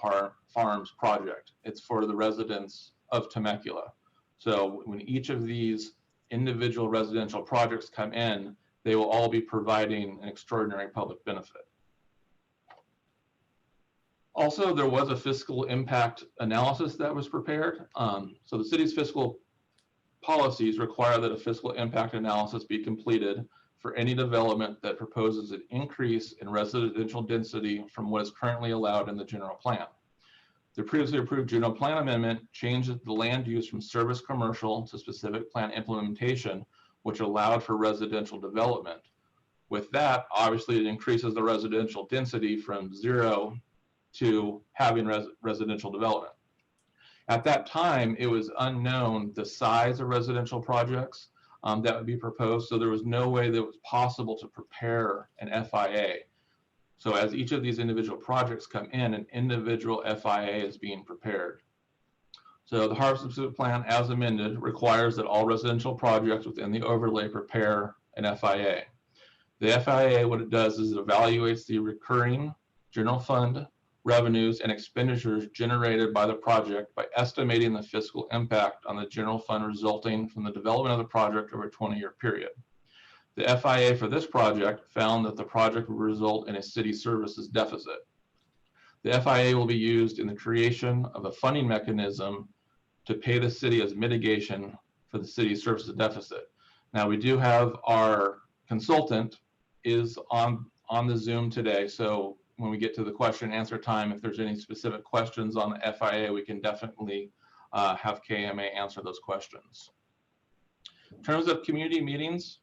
Farms project. It's for the residents of Temecula. So when each of these individual residential projects come in, they will all be providing an extraordinary public benefit. Also, there was a fiscal impact analysis that was prepared. So the city's fiscal policies require that a fiscal impact analysis be completed for any development that proposes an increase in residential density from what is currently allowed in the general plan. The previously approved general plan amendment changes the land use from service commercial to specific plan implementation, which allowed for residential development. With that, obviously it increases the residential density from 0 to having residential development. At that time, it was unknown the size of residential projects that would be proposed, so there was no way that it was possible to prepare an FIA. So as each of these individual projects come in, an individual FIA is being prepared. So the Harveston Specific Plan, as amended, requires that all residential projects within the overlay prepare an FIA. The FIA, what it does is it evaluates the recurring general fund revenues and expenditures generated by the project by estimating the fiscal impact on the general fund resulting from the development of the project over a 20-year period. The FIA for this project found that the project would result in a city services deficit. The FIA will be used in the creation of a funding mechanism to pay the city as mitigation for the city's services deficit. Now, we do have our consultant is on the Zoom today, so when we get to the question and answer time, if there's any specific questions on the FIA, we can definitely have KMA answer those questions. In terms of community meetings,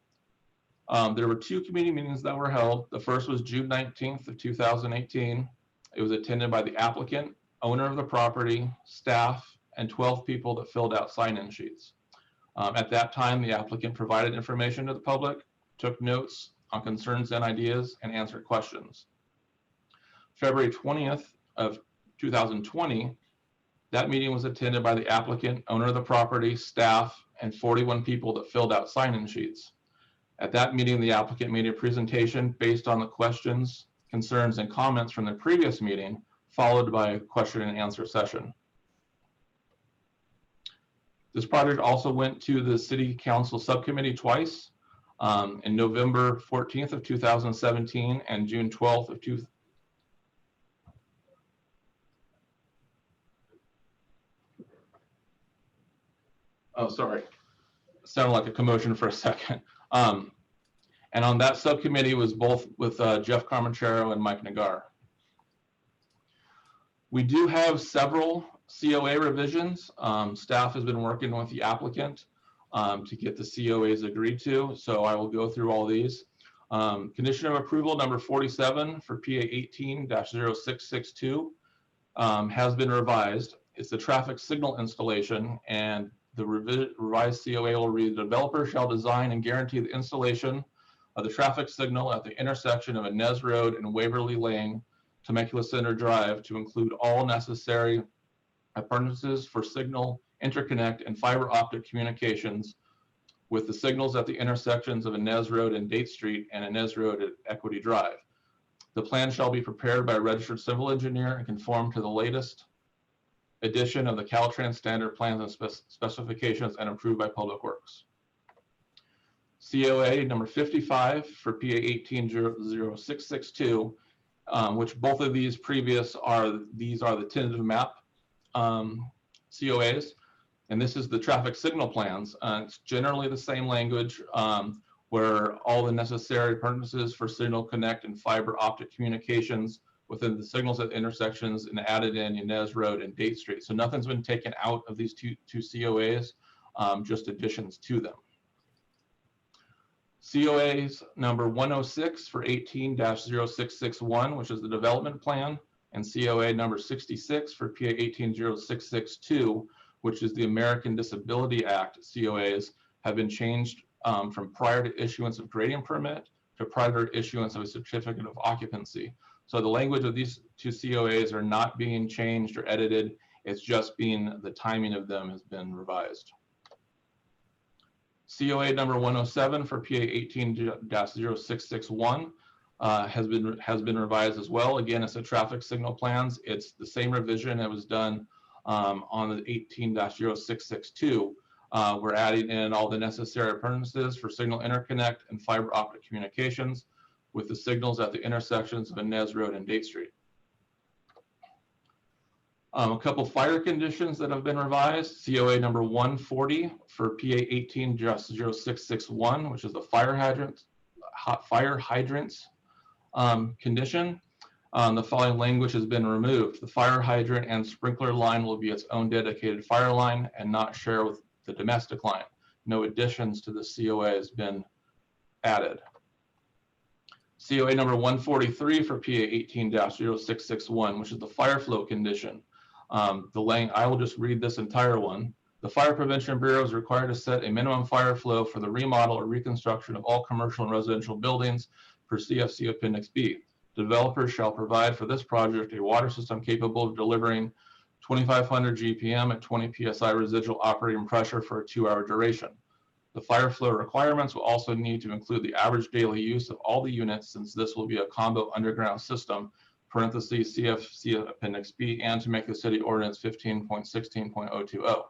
there were 2 community meetings that were held. The first was June 19th of 2018. It was attended by the applicant, owner of the property, staff, and 12 people that filled out sign-in sheets. At that time, the applicant provided information to the public, took notes on concerns and ideas, and answered questions. February 20th of 2020, that meeting was attended by the applicant, owner of the property, staff, and 41 people that filled out sign-in sheets. At that meeting, the applicant made a presentation based on the questions, concerns, and comments from the previous meeting, followed by a question and answer session. This project also went to the City Council Subcommittee twice, in November 14th of 2017 and June 12th of 2017. Oh, sorry. Sounded like a commotion for a second. And on that subcommittee was both with Jeff Carmonchero and Mike Nagar. We do have several COA revisions. Staff has been working with the applicant to get the COAs agreed to, so I will go through all these. Condition of approval number 47 for PA 18-0662 has been revised. It's the traffic signal installation, and the revised COA will read, the developer shall design and guarantee the installation of the traffic signal at the intersection of Inez Road and Waverly Lane, Temecula Center Drive, to include all necessary appurtenances for signal, interconnect, and fiber optic communications with the signals at the intersections of Inez Road and Date Street and Inez Road at Equity Drive. The plan shall be prepared by a registered civil engineer and conform to the latest edition of the Caltrans standard plans and specifications and approved by Public Works. COA number 55 for PA 18-0662, which both of these previous are, these are the tentative map COAs, and this is the traffic signal plans. It's generally the same language where all the necessary appurtenances for signal connect and fiber optic communications within the signals at the intersections and added in Yanez Road and Date Street. So nothing's been taken out of these two COAs, just additions to them. COAs number 106 for 18-0661, which is the development plan, and COA number 66 for PA 18-0662, which is the American Disability Act COAs, have been changed from prior to issuance of grading permit to prior to issuance of a certificate of occupancy. So the language of these two COAs are not being changed or edited. It's just being, the timing of them has been revised. COA number 107 for PA 18-0661 has been revised as well. Again, it's a traffic signal plans. It's the same revision that was done on the 18-0662. We're adding in all the necessary appurtenances for signal interconnect and fiber optic communications with the signals at the intersections of Inez Road and Date Street. A couple fire conditions that have been revised. COA number 140 for PA 18-0661, which is the fire hydrants condition. The following language has been removed. The fire hydrant and sprinkler line will be its own dedicated fire line and not share with the domestic line. No additions to the COA has been added. COA number 143 for PA 18-0661, which is the fire flow condition. I will just read this entire one. The Fire Prevention Bureau is required to set a minimum fire flow for the remodel or reconstruction of all commercial and residential buildings per CFC Appendix B. Developers shall provide for this project a water system capable of delivering 2,500 GPM at 20 PSI residual operating pressure for a 2-hour duration. The fire flow requirements will also need to include the average daily use of all the units, since this will be a combo underground system, parentheses CFC Appendix B, and to make the city ordinance 15.16.020.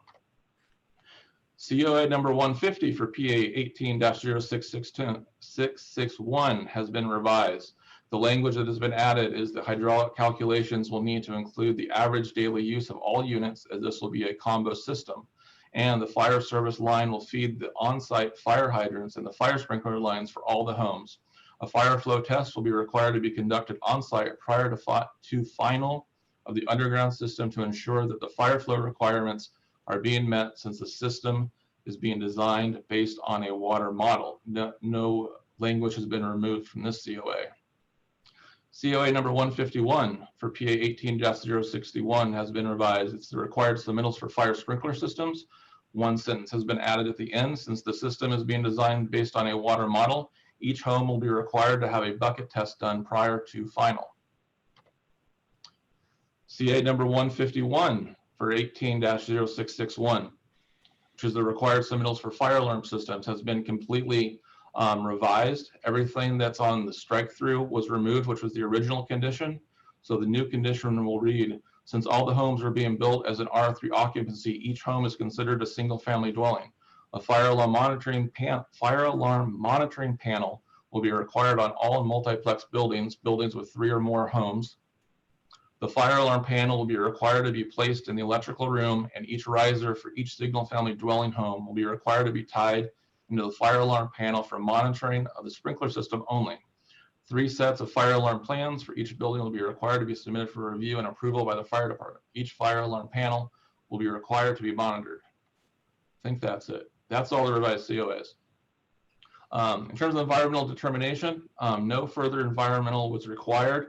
COA number 150 for PA 18-0661 has been revised. The language that has been added is the hydraulic calculations will need to include the average daily use of all units, as this will be a combo system. And the fire service line will feed the on-site fire hydrants and the fire sprinkler lines for all the homes. A fire flow test will be required to be conducted on-site prior to final of the underground system to ensure that the fire flow requirements are being met, since the system is being designed based on a water model. No language has been removed from this COA. COA number 151 for PA 18-061 has been revised. It's the required submittals for fire sprinkler systems. One sentence has been added at the end. Since the system is being designed based on a water model, each home will be required to have a bucket test done prior to final. CA number 151 for 18-0661, which is the required submittals for fire alarm systems, has been completely revised. Everything that's on the strike through was removed, which was the original condition. So the new condition will read, since all the homes are being built as an R3 occupancy, each home is considered a single family dwelling. A fire alarm monitoring panel will be required on all multiplex buildings with 3 or more homes. The fire alarm panel will be required to be placed in the electrical room, and each riser for each single family dwelling home will be required to be tied into the fire alarm panel for monitoring of the sprinkler system only. 3 sets of fire alarm plans for each building will be required to be submitted for review and approval by the fire department. Each fire alarm panel will be required to be monitored. I think that's it. That's all the revised COAs. In terms of environmental determination, no further environmental was required.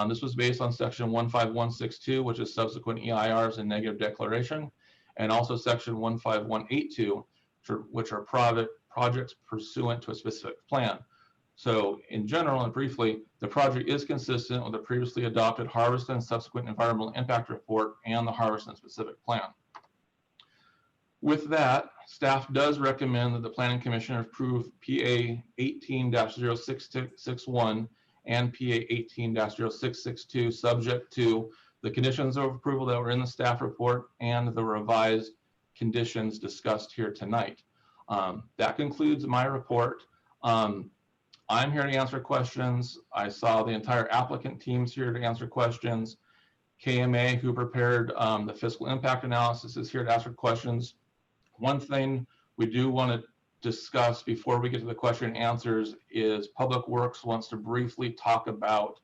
This was based on section 15162, which is subsequent EIRs and negative declaration, and also section 15182, which are projects pursuant to a specific plan. So in general and briefly, the project is consistent with the previously adopted Harveston subsequent environmental impact report and the Harveston specific plan. With that, staff does recommend that the Planning Commission approve PA 18-0661 and PA 18-0662 subject to the conditions of approval that were in the staff report and the revised conditions discussed here tonight. That concludes my report. I'm here to answer questions. I saw the entire applicant team's here to answer questions. KMA, who prepared the fiscal impact analysis, is here to answer questions. One thing we do want to discuss before we get to the question and answers is Public Works wants to briefly talk about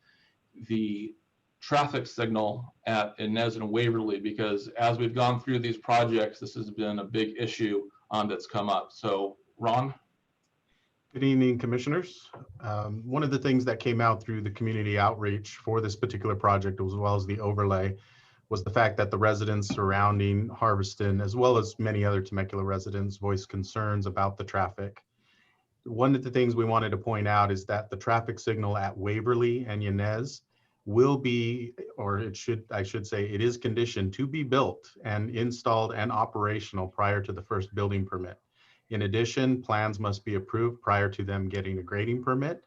the traffic signal at Inez and Waverly, because as we've gone through these projects, this has been a big issue that's come up. So Ron? Good evening, commissioners. One of the things that came out through the community outreach for this particular project, as well as the overlay, was the fact that the residents surrounding Harveston, as well as many other Temecula residents, voiced concerns about the traffic. One of the things we wanted to point out is that the traffic signal at Waverly and Yanez will be, or I should say, it is conditioned to be built and installed and operational prior to the first building permit. In addition, plans must be approved prior to them getting a grading permit.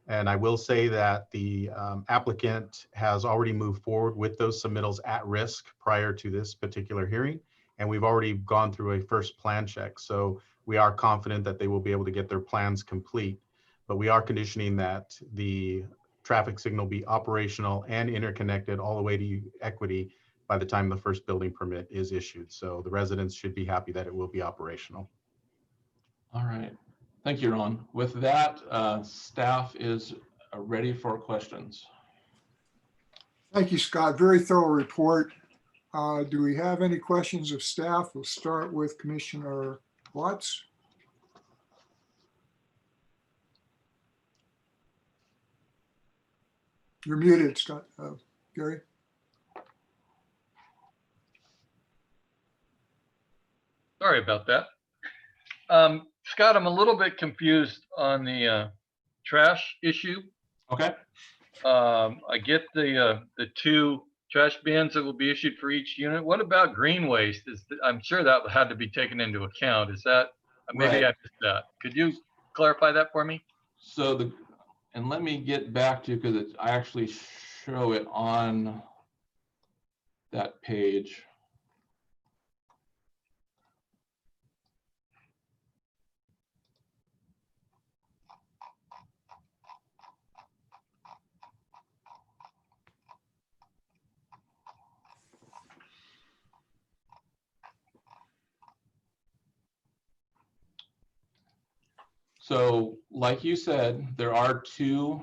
And I will say that the applicant has already moved forward with those submittals at risk prior to this particular hearing. And we've already gone through a first plan check. So we are confident that they will be able to get their plans complete. But we are conditioning that the traffic signal be operational and interconnected all the way to Equity by the time the first building permit is issued. So the residents should be happy that it will be operational. All right. Thank you, Ron. With that, staff is ready for questions. Thank you, Scott. Very thorough report. Do we have any questions of staff? We'll start with Commissioner Watts. You're muted, Scott. Gary. Sorry about that. Scott, I'm a little bit confused on the trash issue. Okay. I get the 2 trash bins that will be issued for each unit. What about green waste? I'm sure that had to be taken into account. Is that, maybe Right. I missed that. Could you clarify that for me? So and let me get back to, because I actually show it on that page. So like you said, there are 2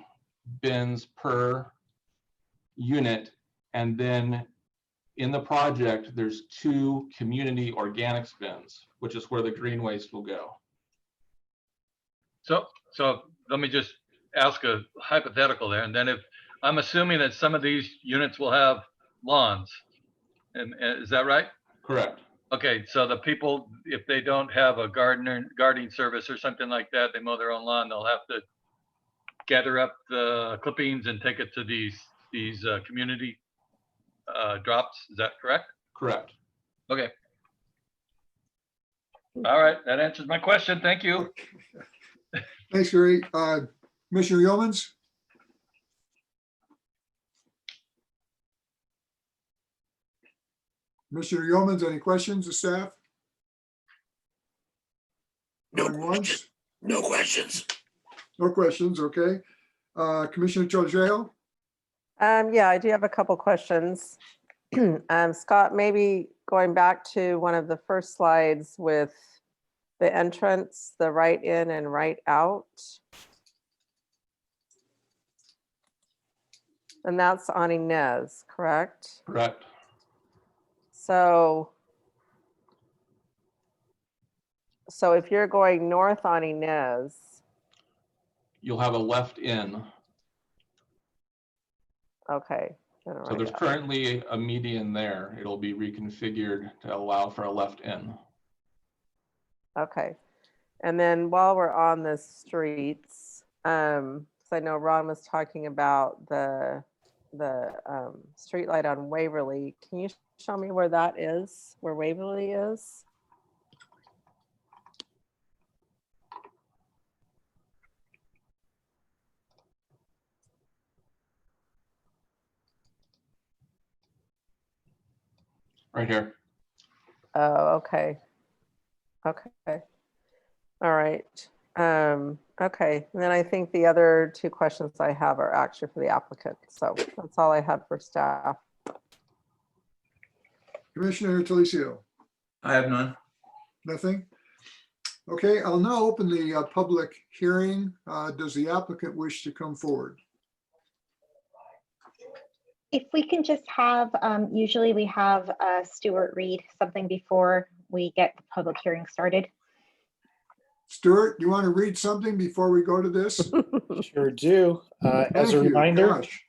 bins per unit. And then in the project, there's 2 community organics bins, which is where the green waste will go. So let me just ask a hypothetical there. And then if I'm assuming that some of these units will have lawns, and is that right? Correct. Okay, so the people, if they don't have a gardening service or something like that, they mow their own lawn, they'll have to gather up the clippings and take it to these community drops. Is that correct? Correct. Okay. All right, that answers my question. Thank you. Thanks, Gary. Commissioner Yeomans? Commissioner Yeomans, any questions of staff? No Going once? questions. No questions. No questions, okay. Commissioner Trujillo? Yeah, I do have a couple questions. Scott, maybe going back to one of the first slides with the entrance, the right in and right out. And that's on Inez, correct? Correct. So if you're going north on Inez, You'll have a left in. okay. So there's currently a median there. It'll be reconfigured to allow for a left in. Okay. And then while we're on the streets, because I know Ron was talking about the street light on Waverly. Can you show me where that is, where Waverly is? Right here. Oh, okay. Okay. All right. Okay, and then I think the other two questions I have are actually for the applicant. So that's all I have for staff. Commissioner Talicio, I have none. nothing? Okay, I'll now open the public hearing. Does the applicant wish to come forward? If we can just have, usually we have Stuart read something before we get the public hearing started. Stuart, you want to read something before we go to this? Sure do. As Thank a you. reminder, Gosh.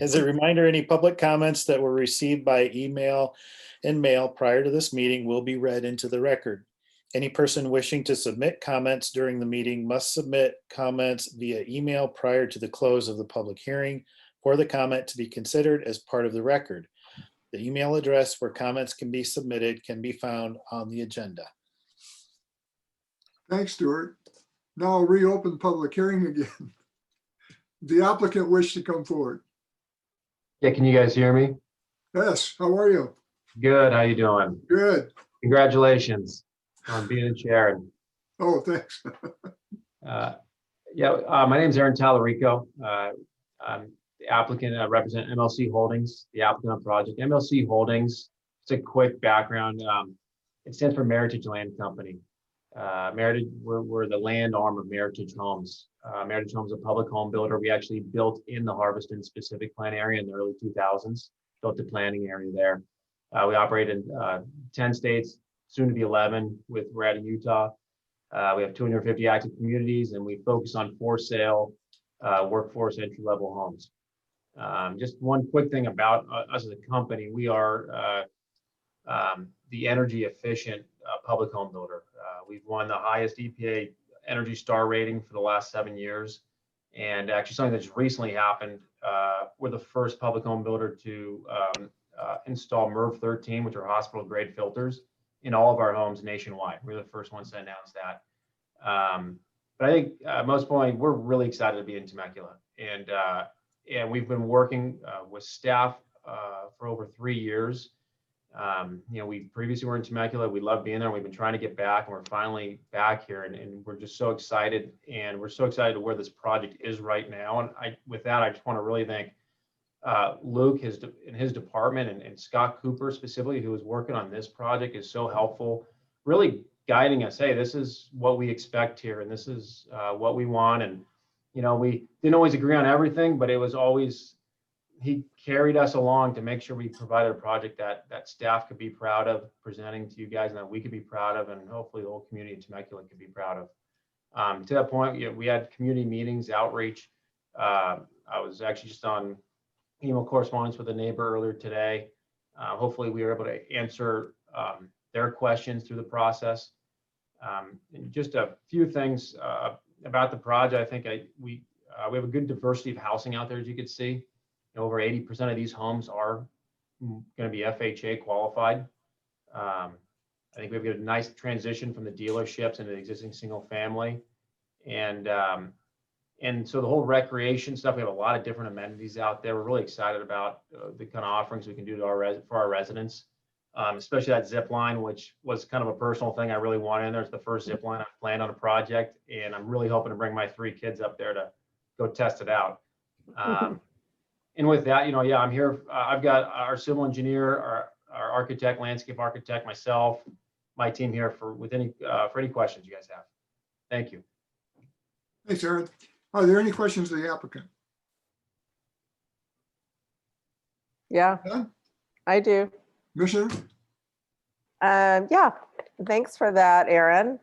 as a reminder, any public comments that were received by email and mail prior to this meeting will be read into the record. Any person wishing to submit comments during the meeting must submit comments via email prior to the close of the public hearing for the comment to be considered as part of the record. The email address where comments can be submitted can be found on the agenda. Thanks, Stuart. Now I'll reopen the public hearing again. The applicant wish to come forward. Yeah, can you guys hear me? Yes, how are you? Good, how you doing? Good. Congratulations on being in chair. And, Oh, thanks. my name is Aaron Tallarico. I'm the applicant. I represent MLC Holdings, the applicant on project. MLC Holdings, it's a quick background. It stands for Meritage Land Company. Meritage, we're the land arm of Meritage Homes. Meritage Homes is a public home builder. We actually built in the Harveston specific plan area in the early 2000s, built the planning area there. We operate in 10 states, soon to be 11 with we're out in Utah. We have 250 active communities, and we focus on for sale workforce entry level homes. Just one quick thing about us as a company, we are the energy efficient public home builder. We've won the highest EPA Energy Star rating for the last 7 years. And actually something that just recently happened, we're the first public home builder to install MERV 13, which are hospital grade filters, in all of our homes nationwide. We're the first ones to announce that. But I think most importantly, we're really excited to be in Temecula. And we've been working with staff for over 3 years. We previously were in Temecula. We love being there. We've been trying to get back, and we're finally back here. And we're just so excited. And we're so excited to where this project is right now. And with that, I just want to really thank Luke, in his department, and Scott Cooper specifically, who was working on this project, is so helpful, really guiding us. Hey, this is what we expect here, and this is what we want. And we didn't always agree on everything, but it was always, he carried us along to make sure we provided a project that staff could be proud of presenting to you guys, and that we could be proud of, and hopefully the whole community in Temecula could be proud of. To that point, we had community meetings, outreach. I was actually just on email correspondence with a neighbor earlier today. Hopefully we were able to answer their questions through the process. And just a few things about the project. I think we have a good diversity of housing out there, as you can see. Over 80% of these homes are going to be FHA qualified. I think we've got a nice transition from the dealerships into the existing single family. And so the whole recreation stuff, we have a lot of different amenities out there. We're really excited about the kind of offerings we can do to for our residents, especially that zip line, which was kind of a personal thing I really wanted in there. It's the first zip line I've planned on a project, and I'm really hoping to bring my 3 kids up there to go test it out. And with that, I'm here. I've got our civil engineer, our architect, landscape architect, myself, my team here for any questions you guys have. Thank you. Thanks, Aaron. Are there any questions of the applicant? Yeah, None? I do. Commissioner? Yeah, thanks for that, Aaron.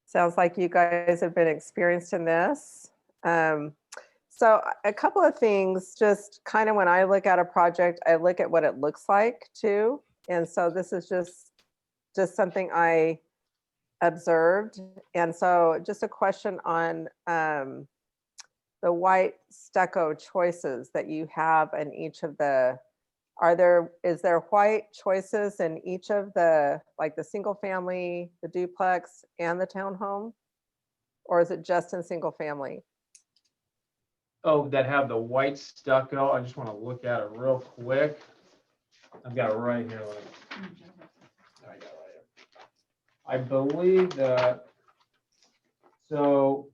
Sounds like you guys have been experienced in this. So a couple of things, just kind of when I look at a project, I look at what it looks like too. And so this is just something I observed. And so just a question on the white stucco choices that you have in each of the, is there white choices in each of the, like the single family, the duplex, and the townhome? Or is it just in single family? Oh, that have the white stucco. I just want to look at it real quick. I've got it right here. I believe that So,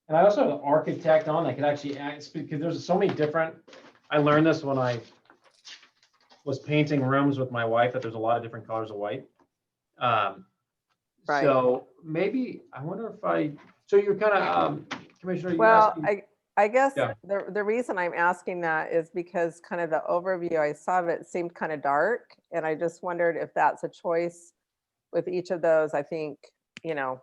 and I also have an architect on that could actually act, because there's so many different, I learned this when I was painting rooms with my wife, that there's a lot of different colors of white. Right. So maybe, I wonder if so you're kind of, Commissioner, you Well, asking? I guess Yeah. the reason I'm asking that is because kind of the overview I saw of it seemed kind of dark. And I just wondered if that's a choice with each of those. I think, you know,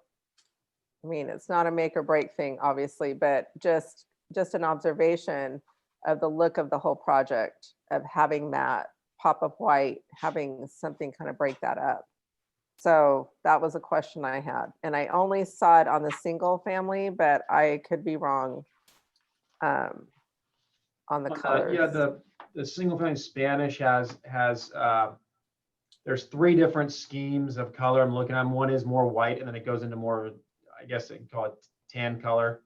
I mean, it's not a make or break thing, obviously, but just an observation of the look of the whole project, of having that pop of white, having something kind of break that up. So that was a question I had. And I only saw it on the single family, but I could be wrong on the colors. Yeah, the single family Spanish has there's 3 different schemes of color I'm looking at. One is more white, and then it goes into more, I guess they can call it tan color.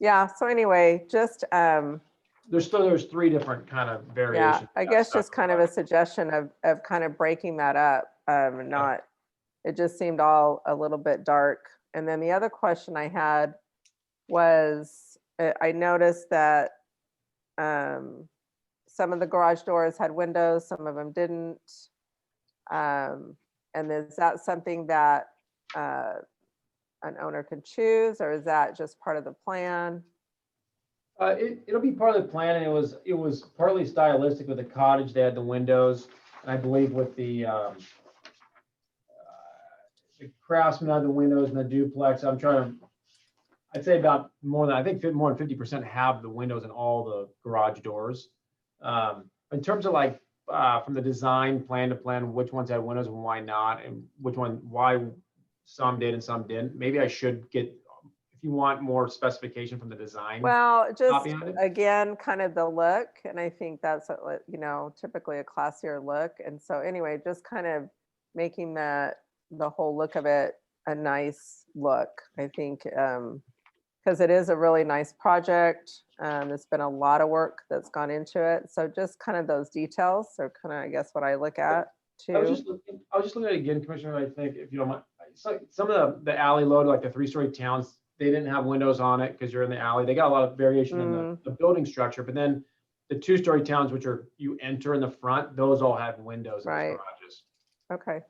Yeah, so anyway, just There's 3 different kind of variations. yeah, I guess just kind of a suggestion of kind of breaking that up. Not, it just seemed all a little bit dark. And then the other question I had was, I noticed that some of the garage doors had windows, some of them didn't. And is that something that an owner can choose, or is that just part of the plan? It'll be part of the plan, and it was partly stylistic with the cottage. They had the windows, and I believe with the Craftsman had the windows and the duplex. I'd say about more than 50% have the windows in all the garage doors. In terms of like from the design plan to plan, which ones had windows and why not, and why some did and some didn't. Maybe I should get, if you want more specification from the design. Well, just copy of it. again, kind of the look, and I think that's you know, typically a classier look. And so anyway, just kind of making the whole look of it a nice look, I think, because it is a really nice project. There's been a lot of work that's gone into it. So just kind of those details are kind of, I guess, what I look at too. I was just looking at it again, Commissioner. I think if you don't mind, some of the alley load, like the 3-story towns, they didn't have windows on it because you're in the alley. They got a lot of variation in the building structure, but then the 2-story towns, which are you enter in the front, those all have windows in the garages. Okay.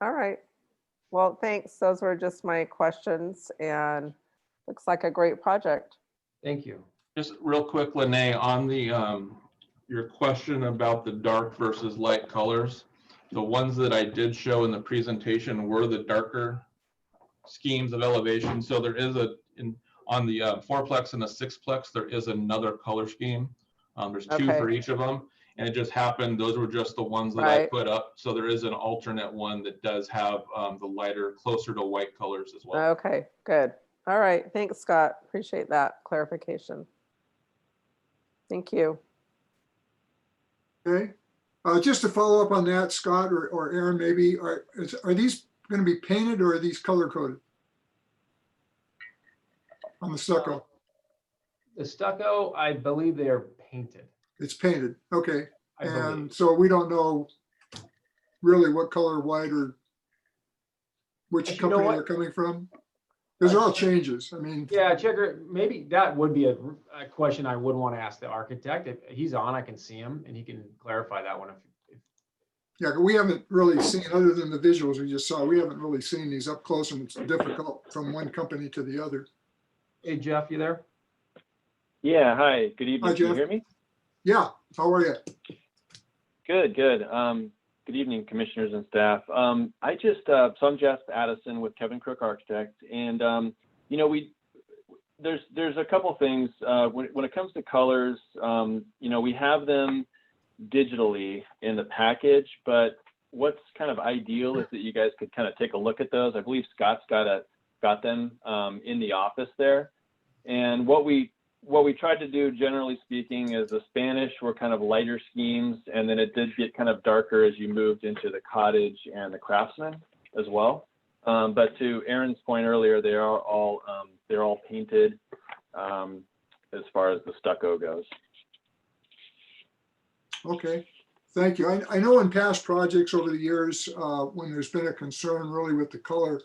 All right. Well, thanks. Those were just my questions, and looks like a great project. Thank you. Just real quick, Lene, on the your question about the dark versus light colors, the ones that I did show in the presentation were the darker schemes of elevation. So there is on the 4-plex and the 6-plex, there is another color scheme. There's 2 for each of them. And it just happened, those were just the ones that I put up. So there is an alternate one that does have the lighter, closer to white colors as well. Okay, good. All right. Thanks, Scott. Appreciate that clarification. Thank you. Okay. Just to follow up on that, Scott or Aaron, maybe, are these going to be painted or are these color coded on the stucco? The stucco, I believe they are painted. It's painted. Okay. I And believe. so we don't know really what color white or which But you know company what? they're coming from. Because they're all changes. I mean, Yeah, Checker, maybe that would be a question I would want to ask the architect. If he's on, I can see him and he can clarify that one. yeah, we haven't really seen, other than the visuals we just saw, we haven't really seen these up close, and it's difficult from one company to the other. Hey, Jeff, you there? Yeah, hi, good evening. Hi, Can you Jeff. hear me? Yeah, how are you? Good, good. Good evening, commissioners and staff. So I'm Jeff Addison with Kevin Crook Architect, and you know, there's a couple things when it comes to colors. You know, we have them digitally in the package, but what's kind of ideal is that you guys could kind of take a look at those. I believe Scott's got them in the office there, and what we tried to do, generally speaking, is the Spanish were kind of lighter schemes, and then it did get kind of darker as you moved into the cottage and the Craftsman as well. But to Aaron's point earlier, they're all painted as far as the stucco goes. Okay. Thank you. I know in past projects over the years, when there's been a concern really with the color,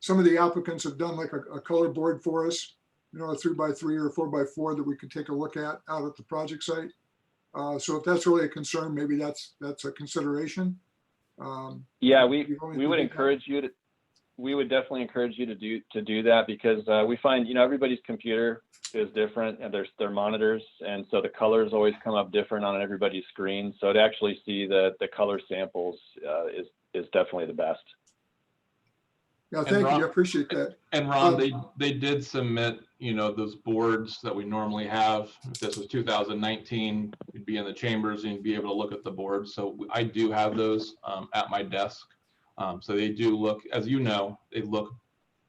some of the applicants have done like a color board for us, you know, a 3x3 or 4x4 that we could take a look at out at the project site. So if that's really a concern, maybe that's a consideration. Yeah, you only we do would that. encourage you to, we would definitely encourage you to do that, because we find, you know, everybody's computer is different and their monitors, and so the colors always come up different on everybody's screen. So to actually see the color samples is definitely the best. Yeah, And thank Ron- you. I appreciate that. And Ron, they did submit, you know, those boards that we normally have. If this was 2019, you'd be in the chambers and you'd be able to look at the boards. So I do have those at my desk. So they do look, as you know, they look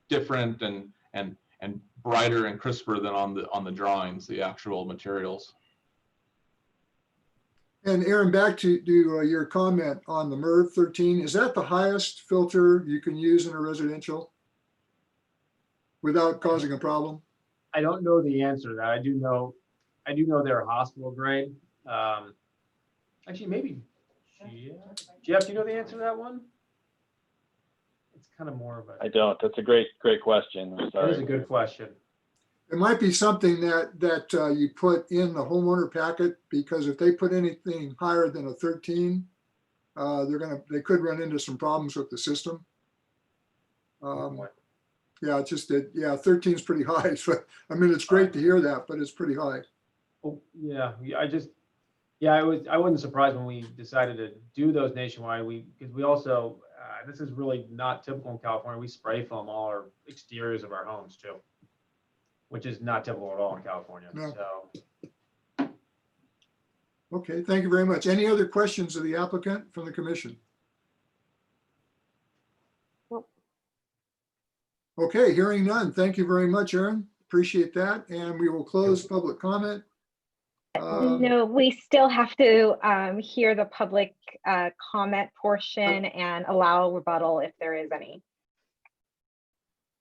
different and brighter and crisper than on the drawings, the actual materials. And Aaron, back to your comment on the MERV 13, is that the highest filter you can use in a residential without causing a problem? I don't know the answer to that. I do know they're hospital grade. Actually, maybe Jeff, do you know the answer to that one? It's kind of more of a. I don't. That's a great question. I'm That sorry. is a good question. It might be something that you put in the homeowner packet, because if they put anything higher than a 13, they could run into some problems with the system. Yeah, it's just that, yeah, 13 is pretty high. So, I mean, it's great to hear that, but it's pretty high. Oh, yeah, I wasn't surprised when we decided to do those nationwide. Because we also, this is really not typical in California. We spray foam all our exteriors of our homes too, which is not typical at all in California. No. So, Okay, thank you very much. Any other questions of the applicant from the commission? Nope. Okay, hearing none. Thank you very much, Aaron. Appreciate that. And we will close public comment. No, we still have to hear the public comment portion and allow rebuttal if there is any.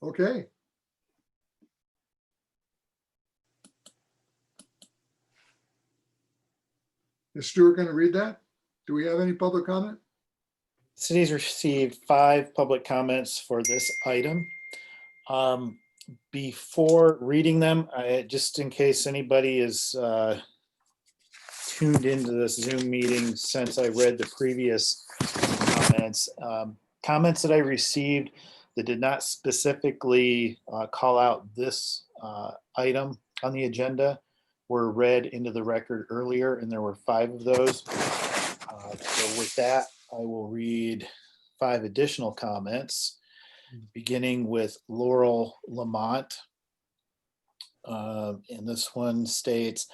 Okay. Is Stuart going to read that? Do we have any public comment? City's received 5 public comments for this item. Before reading them, just in case anybody is tuned into this Zoom meeting since I read the previous comments, comments that I received that did not specifically call out this item on the agenda were read into the record earlier, and there were 5 of those. So with that, I will read 5 additional comments, beginning with Laurel Lamont. And this one states,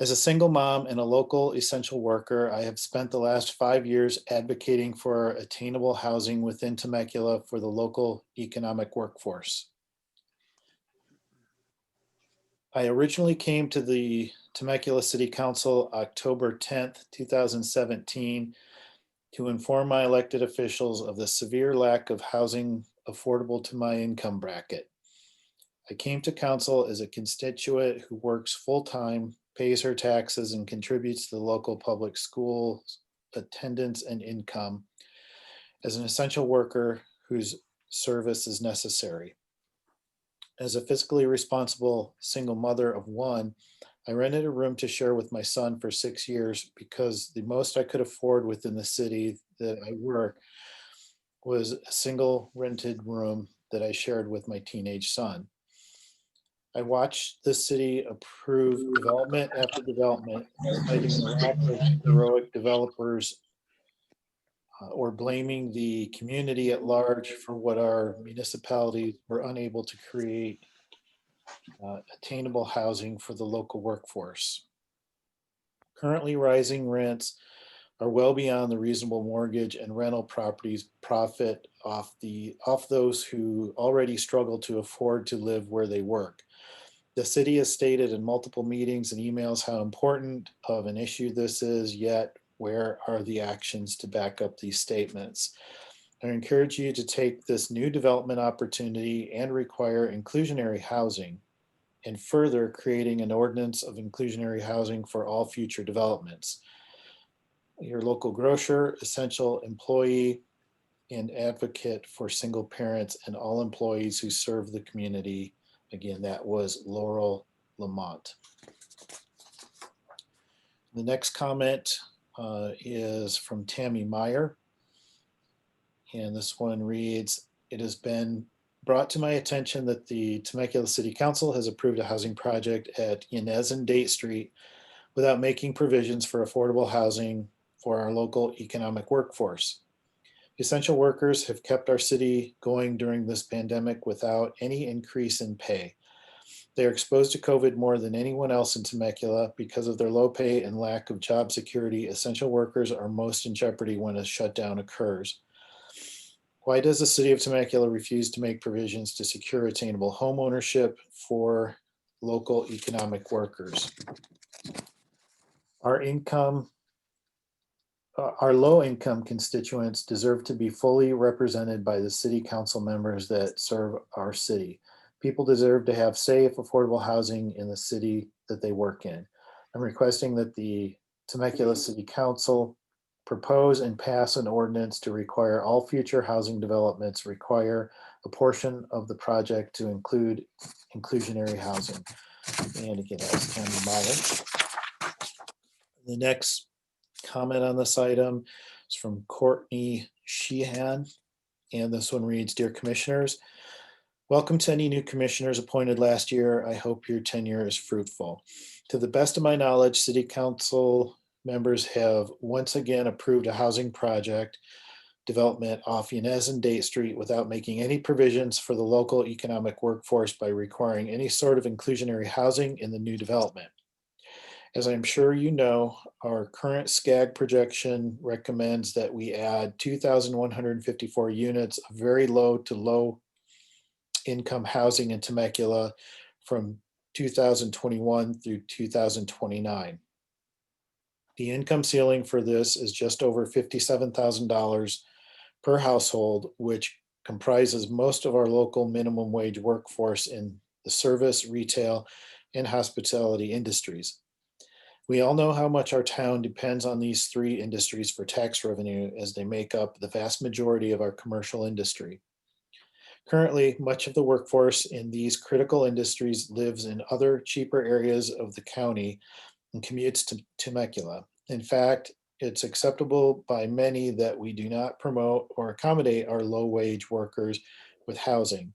as a single mom and a local essential worker, I have spent the last 5 years advocating for attainable housing within Temecula for the local economic workforce. I originally came to the Temecula City Council October 10th, 2017 to inform my elected officials of the severe lack of housing affordable to my income bracket. I came to council as a constituent who works full-time, pays her taxes, and contributes to the local public schools attendance and income as an essential worker whose service is necessary. As a fiscally responsible single mother of 1, I rented a room to share with my son for 6 years because the most I could afford within the city that I work was a single rented room that I shared with my teenage son. I watched the city approve development after development, citing the lack of heroic developers or blaming the community at large for what our municipalities were unable to create attainable housing for the local workforce. Currently, rising rents are well beyond the reasonable mortgage and rental properties profit off those who already struggle to afford to live where they work. The city has stated in multiple meetings and emails how important of an issue this is, yet where are the actions to back up these statements? I encourage you to take this new development opportunity and require inclusionary housing, and further creating an ordinance of inclusionary housing for all future developments. your local grocer, essential employee, and advocate for single parents and all employees who serve the community. Again, that was Laurel Lamont. The next comment is from Tammy Meyer. And this one reads, "It has been brought to my attention that the Temecula City Council has approved a housing project at Yanez and Date Street without making provisions for affordable housing for our local economic workforce. Essential workers have kept our city going during this pandemic without any increase in pay. They are exposed to COVID more than anyone else in Temecula because of their low pay and lack of job security. Essential workers are most in jeopardy when a shutdown occurs. Why does the city of Temecula refuse to make provisions to secure attainable home ownership for local economic workers? Our low-income constituents deserve to be fully represented by the city council members that serve our city. People deserve to have safe, affordable housing in the city that they work in. I'm requesting that the Temecula City Council propose and pass an ordinance to require all future housing developments require a portion of the project to include inclusionary housing." And again, that was Tammy Meyer. The next comment on this item is from Courtney Sheehan. And this one reads, "Dear Commissioners, welcome to any new commissioners appointed last year. I hope your tenure is fruitful. To the best of my knowledge, City Council members have once again approved a housing project development off Yanez and Date Street without making any provisions for the local economic workforce by requiring any sort of inclusionary housing in the new development. As I'm sure you know, our current SCAG projection recommends that we add 2,154 units of very low to low income housing in Temecula from 2021 through 2029. The income ceiling for this is just over $57,000 per household, which comprises most of our local minimum wage workforce in the service, retail, and hospitality industries. We all know how much our town depends on these three industries for tax revenue, as they make up the vast majority of our commercial industry. Currently, much of the workforce in these critical industries lives in other cheaper areas of the county and commutes to Temecula. In fact, it's acceptable by many that we do not promote or accommodate our low-wage workers with housing.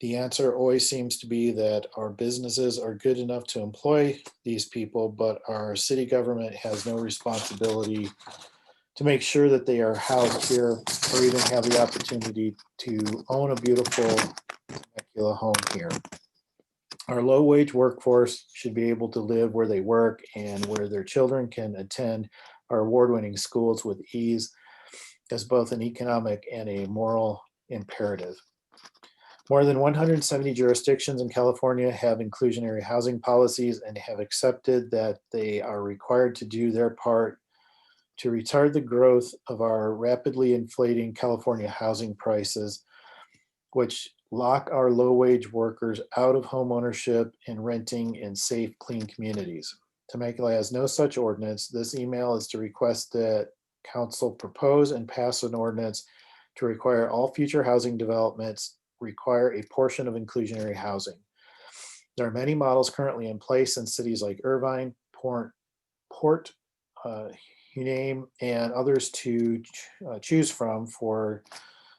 The answer always seems to be that our businesses are good enough to employ these people, but our city government has no responsibility to make sure that they are housed here or even have the opportunity to own a beautiful Temecula home here. Our low-wage workforce should be able to live where they work and where their children can attend our award-winning schools with ease as both an economic and a moral imperative. More than 170 jurisdictions in California have inclusionary housing policies and have accepted that they are required to do their part to retard the growth of our rapidly inflating California housing prices, which lock our low-wage workers out of home ownership and renting in safe, clean communities. Temecula has no such ordinance. This email is to request that council propose and pass an ordinance to require all future housing developments require a portion of inclusionary housing. There are many models currently in place in cities like Irvine, Port, Hueneme, and others to choose from for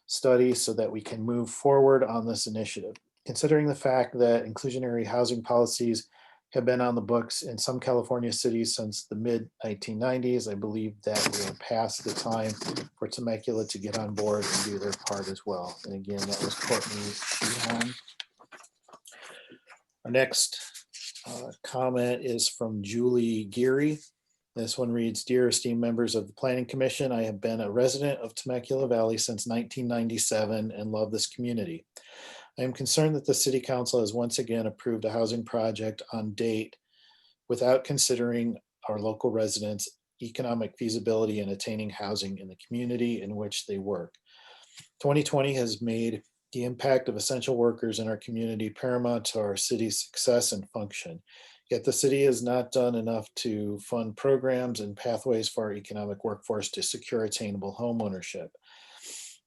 study so that we can move forward on this initiative. Considering the fact that inclusionary housing policies have been on the books in some California cities since the mid-1990s, I believe that we are past the time for Temecula to get on board and do their part as well. And again, that was Courtney Sheehan. Our next comment is from Julie Geary. This one reads, "Dear esteemed members of the Planning Commission, I have been a resident of Temecula Valley since 1997 and love this community. I am concerned that the City Council has once again approved a housing project on date without considering our local residents' economic feasibility in attaining housing in the community in which they work. 2020 has made the impact of essential workers in our community paramount to our city's success and function. Yet the city has not done enough to fund programs and pathways for our economic workforce to secure attainable homeownership.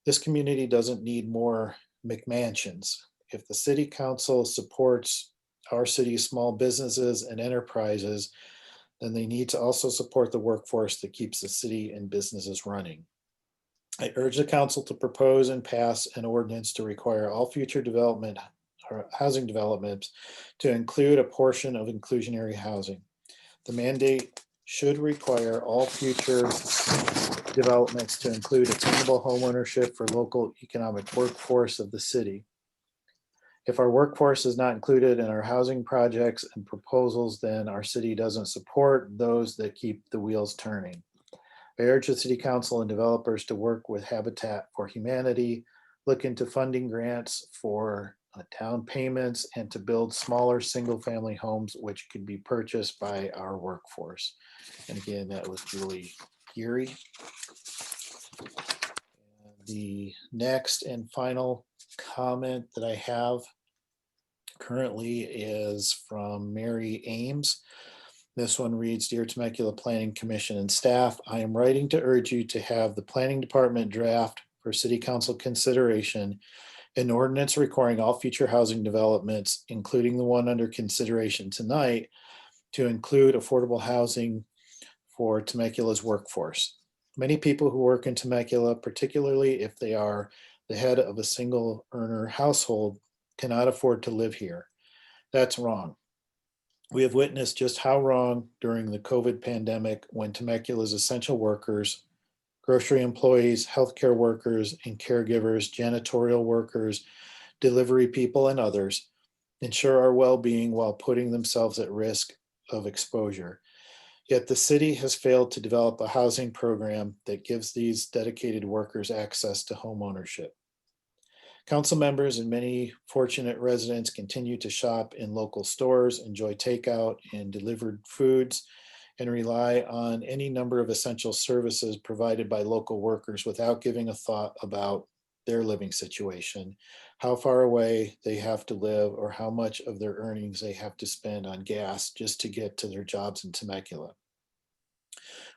This community doesn't need more McMansions. If the city council supports our city's small businesses and enterprises, then they need to also support the workforce that keeps the city and businesses running. I urge the council to propose and pass an ordinance to require all future development or housing developments to include a portion of inclusionary housing. The mandate should require all future developments to include attainable homeownership for local economic workforce of the city. If our workforce is not included in our housing projects and proposals, then our city doesn't support those that keep the wheels turning. I urge the city council and developers to work with Habitat for Humanity, look into funding grants for down payments, and to build smaller single-family homes which could be purchased by our workforce. And again, that was Julie Geary. The next and final comment that I have currently is from Mary Ames. This one reads, Dear Temecula Planning Commission and staff, I am writing to urge you to have the planning department draft for city council consideration an ordinance requiring all future housing developments, including the one under consideration tonight, to include affordable housing for Temecula's workforce. Many people who work in Temecula, particularly if they are the head of a single earner household, cannot afford to live here. That's wrong. We have witnessed just how wrong during the COVID pandemic when Temecula's essential workers, grocery employees, healthcare workers and caregivers, janitorial workers, delivery people, and others ensure our well-being while putting themselves at risk of exposure. Yet the city has failed to develop a housing program that gives these dedicated workers access to home ownership. Council members and many fortunate residents continue to shop in local stores, enjoy takeout and delivered foods, and rely on any number of essential services provided by local workers without giving a thought about their living situation, how far away they have to live, or how much of their earnings they have to spend on gas just to get to their jobs in Temecula.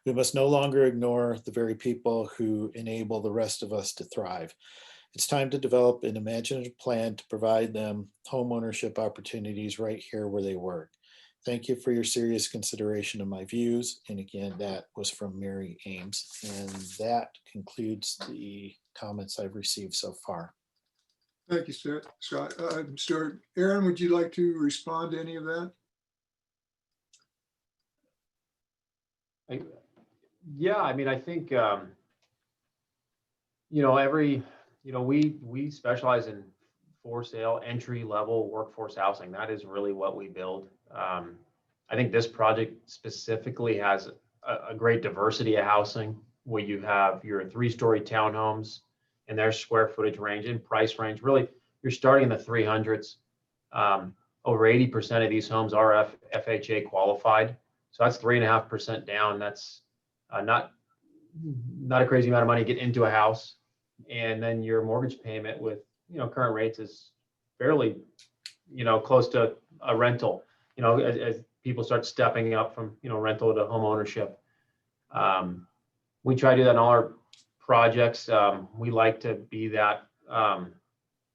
We must no longer ignore the very people who enable the rest of us to thrive. It's time to develop an imaginative plan to provide them home ownership opportunities right here where they work. Thank you for your serious consideration of my views. And again, that was from Mary Ames. And that concludes the comments I've received so far. Thank you, Scott. Stuart, Aaron, would you like to respond to any of that? Yeah, I mean, I think, we specialize in for sale entry level workforce housing. That is really what we build. I think this project specifically has a great diversity of housing where you have your 3-story townhomes and their square footage range and price range. Really, you're starting in the 300s. Over 80% of these homes are FHA qualified. So that's 3.5% down. That's not a crazy amount of money to get into a house. And then your mortgage payment with, current rates is fairly, close to a rental, as people start stepping up from, rental to home ownership. We try to do that in all our projects. We like to be that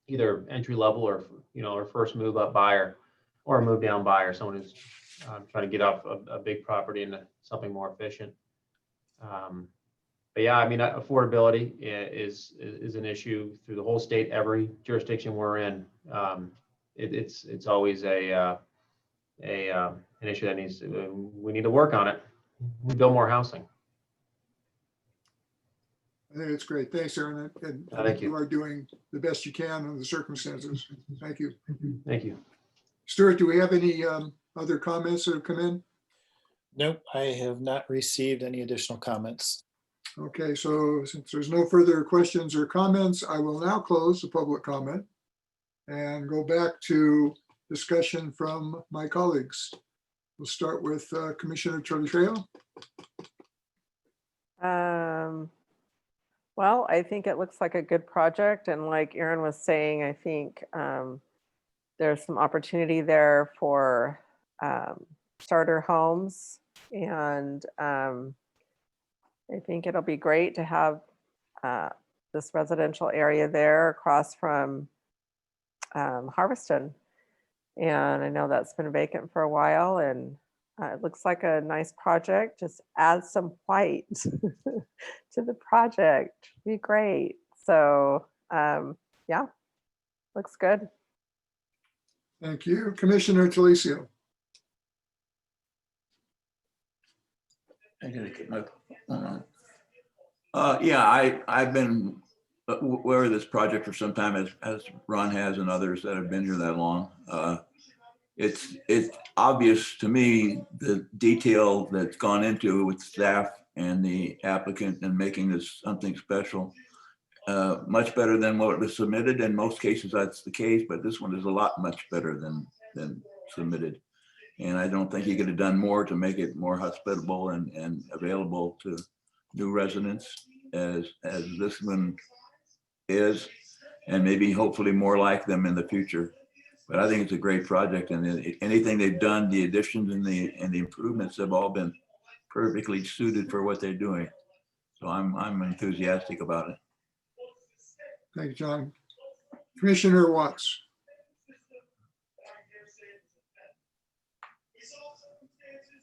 either entry level or, or first move up buyer or a move down buyer, someone who's trying to get off a big property into something more efficient. But yeah, I mean, affordability is an issue through the whole state, every jurisdiction we're in. It's always an issue that we need to work on it. We build more housing. I think it's great. Thanks, Aaron. And I Thank think you. you are doing the best you can under the circumstances. Thank you. Thank you. Stuart, do we have any other comments that have come in? Nope, I have not received any additional comments. Okay, so since there's no further questions or comments, I will now close the public comment and go back to discussion from my colleagues. We'll start with Commissioner Trujillo. Well, I think it looks like a good project. And like Aaron was saying, I think there's some opportunity there for starter homes. And I think it'll be great to have this residential area there across from Harveston. And I know that's been vacant for a while, and it looks like a nice project. Just add some white to the project. Be great. So yeah, looks good. Thank you. Commissioner Talicio. I gotta get my phone on. Yeah, I've been aware of this project for some time, as Ron has and others that have been here that long. It's obvious to me the detail that's gone into it with staff and the applicant in making this something special. Much better than what was submitted. In most cases, that's the case, but this one is a lot much better than submitted. And I don't think you could have done more to make it more hospitable and available to new residents as this one is, and maybe hopefully more like them in the future. But I think it's a great project, and anything they've done, the additions and the improvements have all been perfectly suited for what they're doing. So I'm enthusiastic about it. Thank you, John. Commissioner Watts.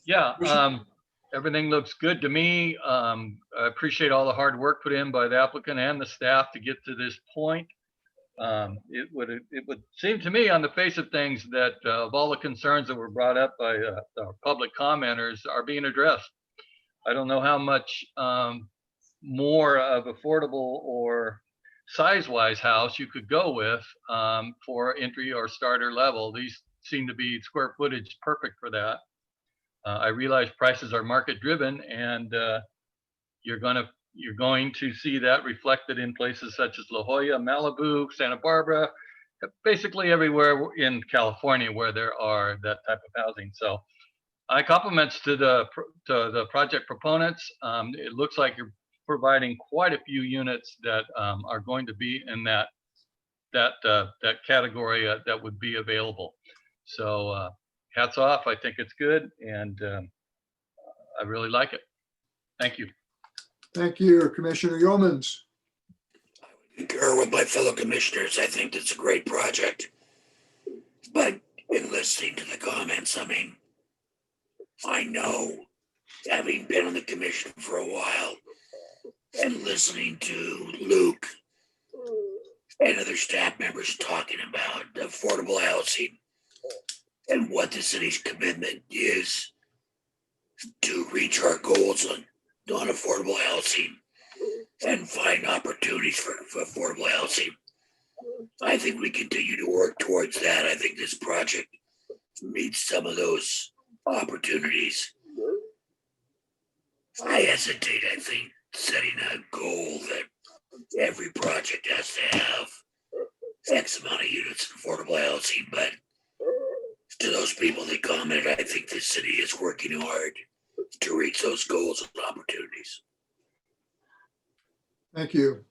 Yeah, everything looks good to me. I appreciate all the hard work put in by the applicant and the staff to get to this point. It would seem to me on the face of things that of all the concerns that were brought up by the public commenters are being addressed. I don't know how much more of affordable or size-wise house you could go with for entry or starter level. These seem to be square footage perfect for that. I realize prices are market driven, and you're going to see that reflected in places such as La Jolla, Malibu, Santa Barbara, basically everywhere in California where there are that type of housing. So I compliments to the project proponents. It looks like you're providing quite a few units that are going to be in that category that would be available. So hats off. I think it's good, and I really like it. Thank you. Thank you, Commissioner Yeomans. Concur with my fellow commissioners. I think it's a great project. But in listening to the comments, I mean, I know, having been on the commission for a while and listening to Luke and other staff members talking about affordable housing and what the city's commitment is to reach our goals on affordable housing and find opportunities for affordable housing. I think we continue to work towards that. I think this project meets some of those opportunities. I hesitate, I think, setting a goal that every project has to have X amount of units of affordable housing, but to those people that commented, I think the city is working hard to reach those goals and opportunities. Thank you.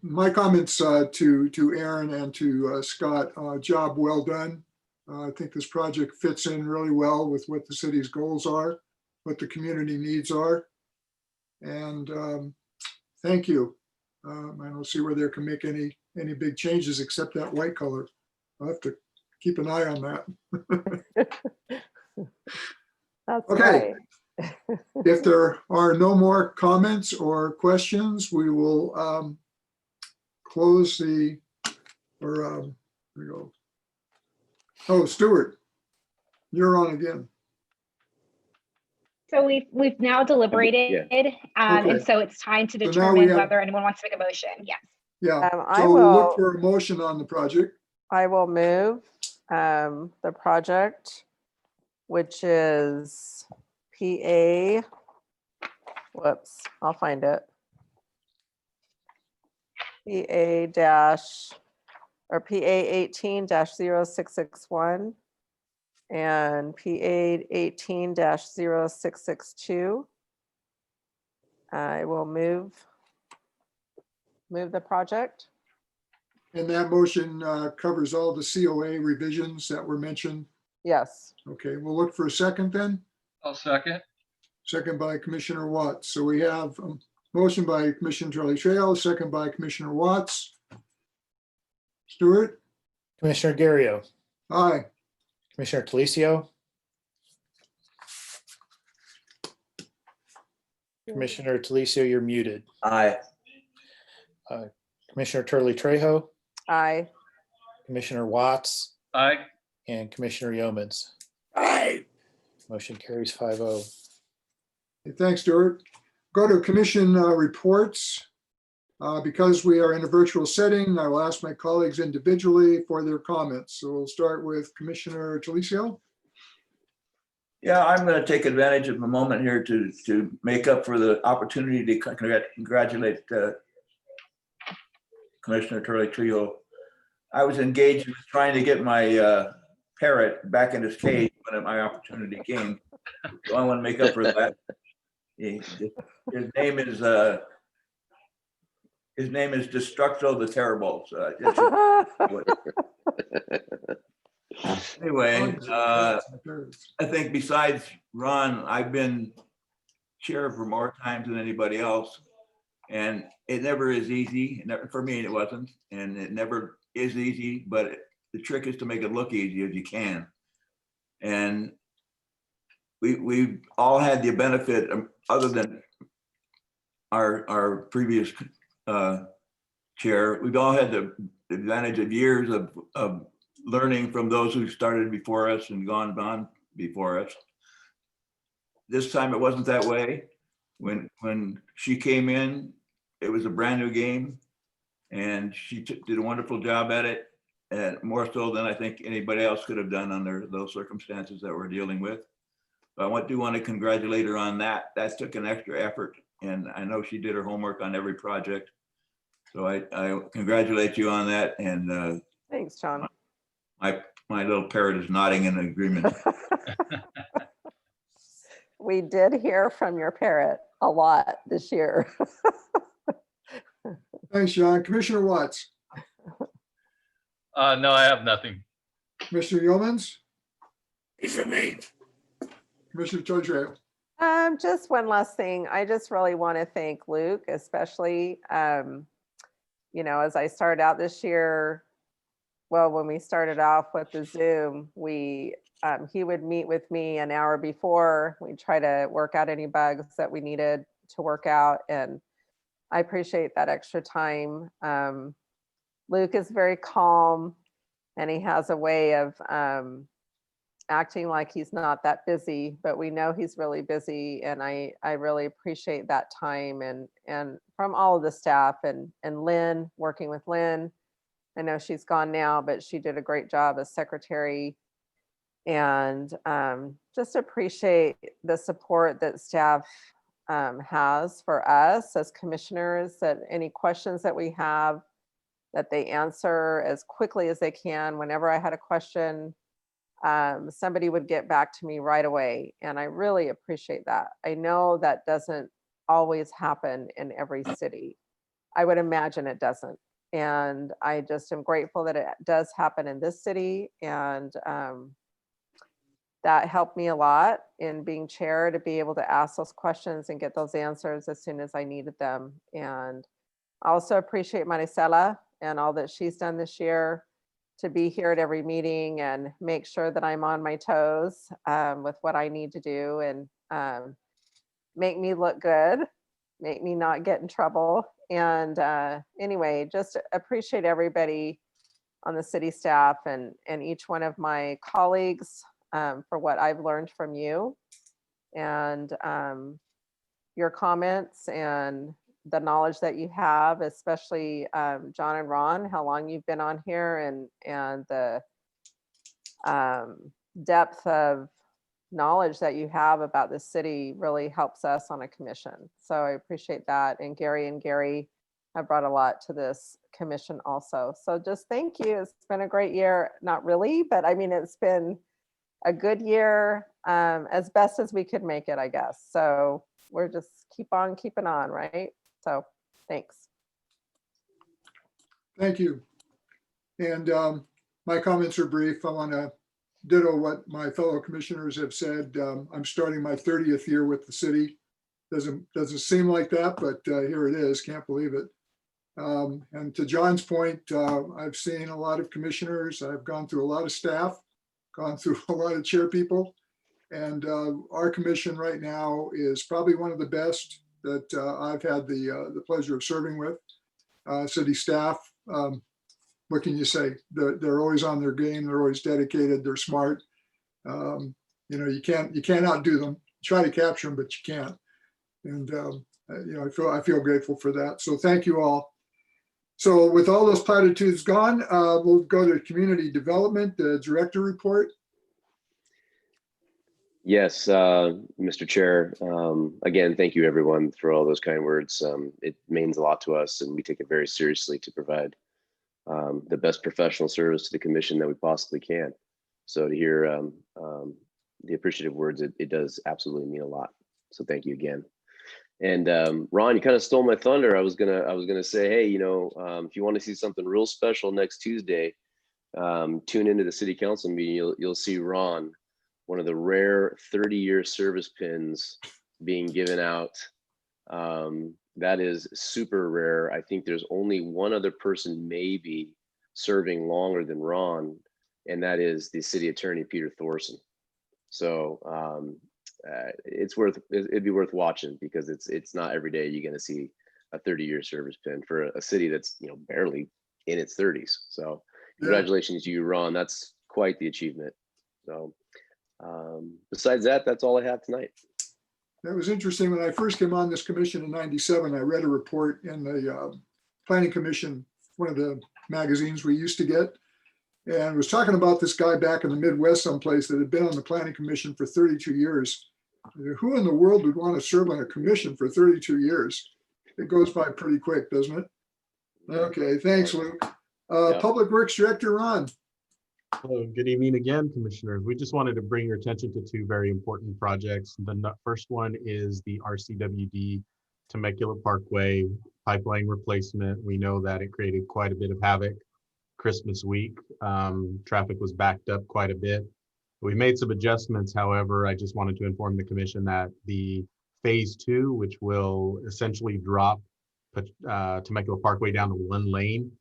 My comments to Aaron and to Scott, job well done. I think this project fits in really well with what the city's goals are, what the community needs are. And thank you. I don't see where they can make any big changes except that white color. I'll have to keep an eye on that. That's Okay. right. If there are no more comments or questions, we will close the, here we go. Oh, Stuart, you're on again. So we've now deliberated, Okay. and so it's time to So now determine we have- whether anyone wants to make a motion. Yes. Yeah, I so we'll will- look for a motion on the project. I will move the project, which is PA, whoops, I'll find it. PA 18-0661 and PA 18-0662. I will move the project. And that motion covers all the COA revisions that were mentioned Yes. Okay, we'll look for a second then. I'll second. Second by Commissioner Watts. So we have a motion by Commissioner Charlie Trejo, second by Commissioner Watts. Stewart? Commissioner Gario, Aye. Commissioner Talicio, Commissioner Talicio, you're muted. Aye. Commissioner Turley Trejo, Aye. Commissioner Watts, Aye. and Commissioner Yeomans. Aye. Motion carries 5-0. Thanks, Stuart. Go to commission reports. Because we are in a virtual setting, I will ask my colleagues individually for their comments. So we'll start with Commissioner Talicio. Yeah, I'm going to take advantage of the moment here to make up for the opportunity to congratulate Commissioner Turley Trejo. I was engaged with trying to get my parrot back in his cage when my opportunity came. So I want to make up for that. His name is Destructo the Terrible. So anyway, I think besides Ron, I've been chair for more times than anybody else. And it never is easy. For me, it wasn't. And it never is easy. But the trick is to make it look easy if you can. And we all had the benefit, other than our previous chair, we've all had the advantage of years of learning from those who started before us and gone on before us. This time it wasn't that way. When she came in, it was a brand new game, and she did a wonderful job at it, and more so than I think anybody else could have done under those circumstances that we're dealing with. But I do want to congratulate her on that. That took an extra effort, and I know she did her homework on every project. So I congratulate you on that. And Thanks, John. my little parrot is nodding in agreement. We did hear from your parrot a lot this year. Thanks, John. Commissioner Watts. No, I have nothing. Commissioner Yeomans. He's a me. Commissioner Trejo. Just one last thing. I just really want to thank Luke, especially, you know, as I started out this year, well, when we started off with the Zoom, he would meet with me an hour before. We'd try to work out any bugs that we needed to work out. And I appreciate that extra time. Luke is very calm, and he has a way of acting like he's not that busy, but we know he's really busy. And I really appreciate that time, and from all of the staff, and Lynn, working with Lynn. I know she's gone now, but she did a great job as secretary. And just appreciate the support that staff has for us as commissioners, that any questions that we have, that they answer as quickly as they can. Whenever I had a question, somebody would get back to me right away. And I really appreciate that. I know that doesn't always happen in every city. I would imagine it doesn't. And I just am grateful that it does happen in this city. And that helped me a lot in being chair, to be able to ask those questions and get those answers as soon as I needed them. And I also appreciate Maricela and all that she's done this year, to be here at every meeting and make sure that I'm on my toes with what I need to do, and make me look good, make me not get in trouble. And anyway, just appreciate everybody on the city staff and each one of my colleagues for what I've learned from you, and your comments and the knowledge that you have, especially John and Ron, how long you've been on here, and the depth of knowledge that you have about the city really helps us on a commission. So I appreciate that. And Gary have brought a lot to this commission also. So just thank you. It's been a great year. Not really, but I mean, it's been a good year, as best as we could make it, I guess. So we're just keep on keeping on, right? So thanks. Thank you. And my comments are brief. I want to ditto what my fellow commissioners have said. I'm starting my 30th year with the city. Doesn't seem like that, but here it is. Can't believe it. And to John's point, I've seen a lot of commissioners. I've gone through a lot of staff, gone through a lot of chair people. And our commission right now is probably one of the best that I've had the pleasure of serving with. City staff, what can you say? They're always on their game. They're always dedicated. They're smart. You know, you can't outdo them. Try to capture them, but you can't. And you know, I feel grateful for that. So thank you all. So with all those platitudes gone, we'll go to community development, the director report. Yes, Mr. Chair. Again, thank you everyone for all those kind words. It means a lot to us and we take it very seriously to provide the best professional service to the commission that we possibly can. So to hear the appreciative words, it does absolutely mean a lot. So thank you again. And Ron, you kind of stole my thunder. I was gonna say, hey, you know, if you want to see something real special next Tuesday, tune into the city council meeting. You'll see Ron, one of the rare 30-year service pins being given out. That is super rare. I think there's only one other person maybe serving longer than Ron, and that is the city attorney, Peter Thorson. So it'd be worth watching because it's not every day you're gonna see a 30-year service pin for a city that's, you know, barely in its 30s. So congratulations to you, Ron. That's quite the achievement. So besides that, that's all I have tonight. That was interesting. When I first came on this commission in '97, I read a report in the Planning Commission, one of the magazines we used to get, and was talking about this guy back in the Midwest someplace that had been on the Planning Commission for 32 years. Who in the world would want to serve on a commission for 32 years? It goes by pretty quick, doesn't it? Okay, thanks, Luke. Public Works Director, Ron. Hello, good evening again, commissioners. We just wanted to bring your attention to two very important projects. The first one is the RCWD Temecula Parkway pipeline replacement. We know that it created quite a bit of havoc Christmas week. Traffic was backed up quite a bit. We made some adjustments. However, I just wanted to inform the commission that the phase 2, which will essentially drop Temecula Parkway down to one lane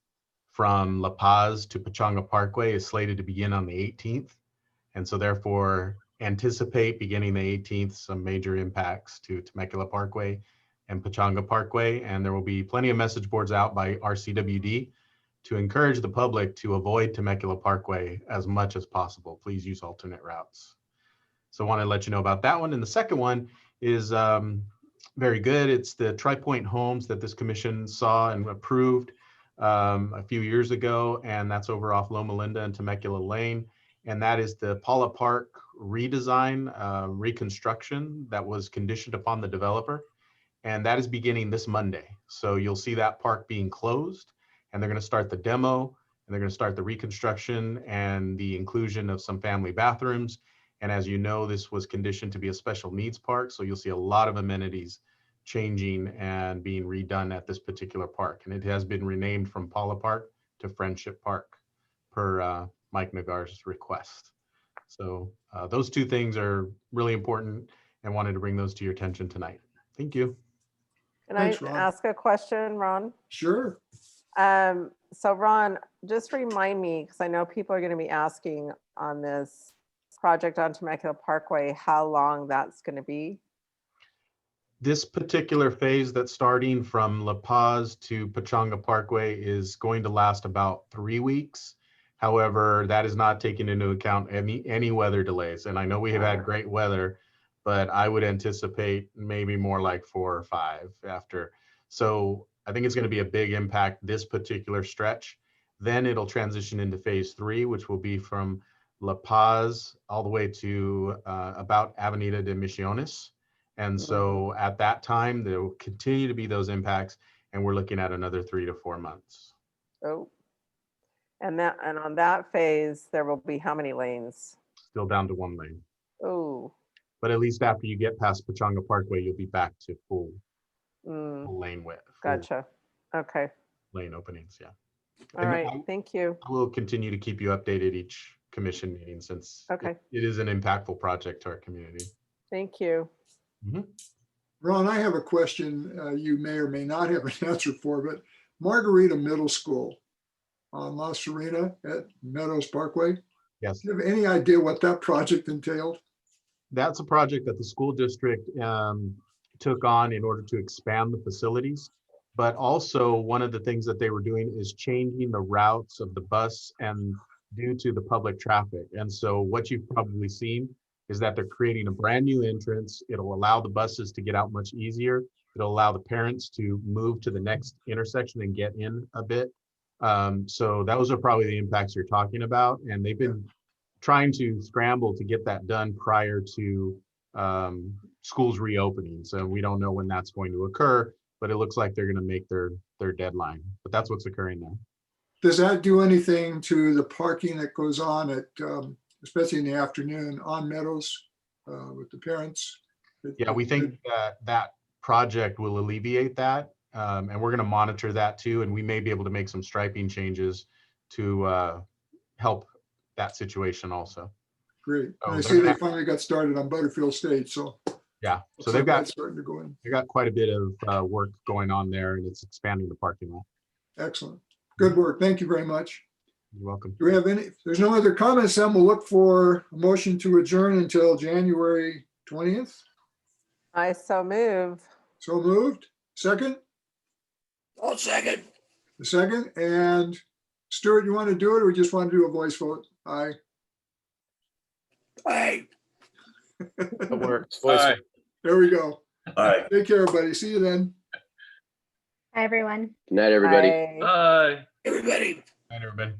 from La Paz to Pachanga Parkway, is slated to begin on the 18th. And so therefore anticipate beginning the 18th, some major impacts to Temecula Parkway and Pachanga Parkway. And there will be plenty of message boards out by RCWD to encourage the public to avoid Temecula Parkway as much as possible. Please use alternate routes. So I want to let you know about that one. And the second one is very good. It's the Tri-Point homes that this commission saw and approved a few years ago, and that's over off Loma Linda and Temecula Lane. And that is the Paula Park redesign, reconstruction that was conditioned upon the developer. And that is beginning this Monday. So you'll see that park being closed, and they're going to start the demo, and they're going to start the reconstruction and the inclusion of some family bathrooms. And as you know, this was conditioned to be a special needs park. So you'll see a lot of amenities changing and being redone at this particular park. And it has been renamed from Paula Park to Friendship Park per Mike Nagar's request. So those two things are really important and wanted to bring those to your attention tonight. Thank you. Can Thanks, I Ron. ask a question, Ron? Sure. So Ron, just remind me, because I know people are going to be asking on this project on Temecula Parkway, how long that's going to be? This particular phase that's starting from La Paz to Pachanga Parkway is going to last about 3 weeks. However, that is not taking into account any weather delays. And I know we have had great weather, but I would anticipate maybe more like 4 or 5 after. So I think it's going to be a big impact this particular stretch. Then it'll transition into phase 3, which will be from La Paz all the way to about Avenida de Misiones. And so at that time, there will continue to be those impacts, and we're looking at another 3 to 4 months. Oh, and on that phase, there will be how many lanes? Still down to 1 lane. Oh. But at least after you get past Pachanga Parkway, you'll be back to full lane width. Gotcha. Okay. Lane openings, yeah. All right, thank you. I will continue to keep you updated each commission meeting since Okay. it is an impactful project to our community. Thank you. Ron, I have a question you may or may not have an answer for, but Margarita Middle School on La Serena at Meadows Parkway. Yes, Do you have any idea what that project entailed? that's a project that the school district took on in order to expand the facilities. But also one of the things that they were doing is changing the routes of the bus and due to the public traffic. And so what you've probably seen is that they're creating a brand new entrance. It'll allow the buses to get out much easier. It'll allow the parents to move to the next intersection and get in a bit. So those are probably the impacts you're talking about. And they've been trying to scramble to get that done prior to schools reopening. So we don't know when that's going to occur, but it looks like they're going to make their deadline. But that's what's occurring now. Does that do anything to the parking that goes on at, especially in the afternoon on Meadows with the parents? Yeah, we think that project will alleviate that. And we're going to monitor that too. And we may be able to make some striping changes to help that situation also. Great. Oh, And I they're see they gonna- finally got started on Butterfield State, so. Yeah, looks so like that's starting to go in. they've got quite a bit of work going on there, and it's expanding the parking lot. Excellent. Good work. Thank you very much. You're welcome. Do we have any, if there's no other comments, then we'll look for a motion to adjourn until January 20th. I so move. So moved. Second? I'll second. The second. And Stuart, you want to do it or we just want to do a voice vote? Aye. Aye. That works. All right. There we go. Aye. Take care, everybody. See you then. Hi, everyone. Good night, everybody. Bye. Bye. Everybody. Night, everybody.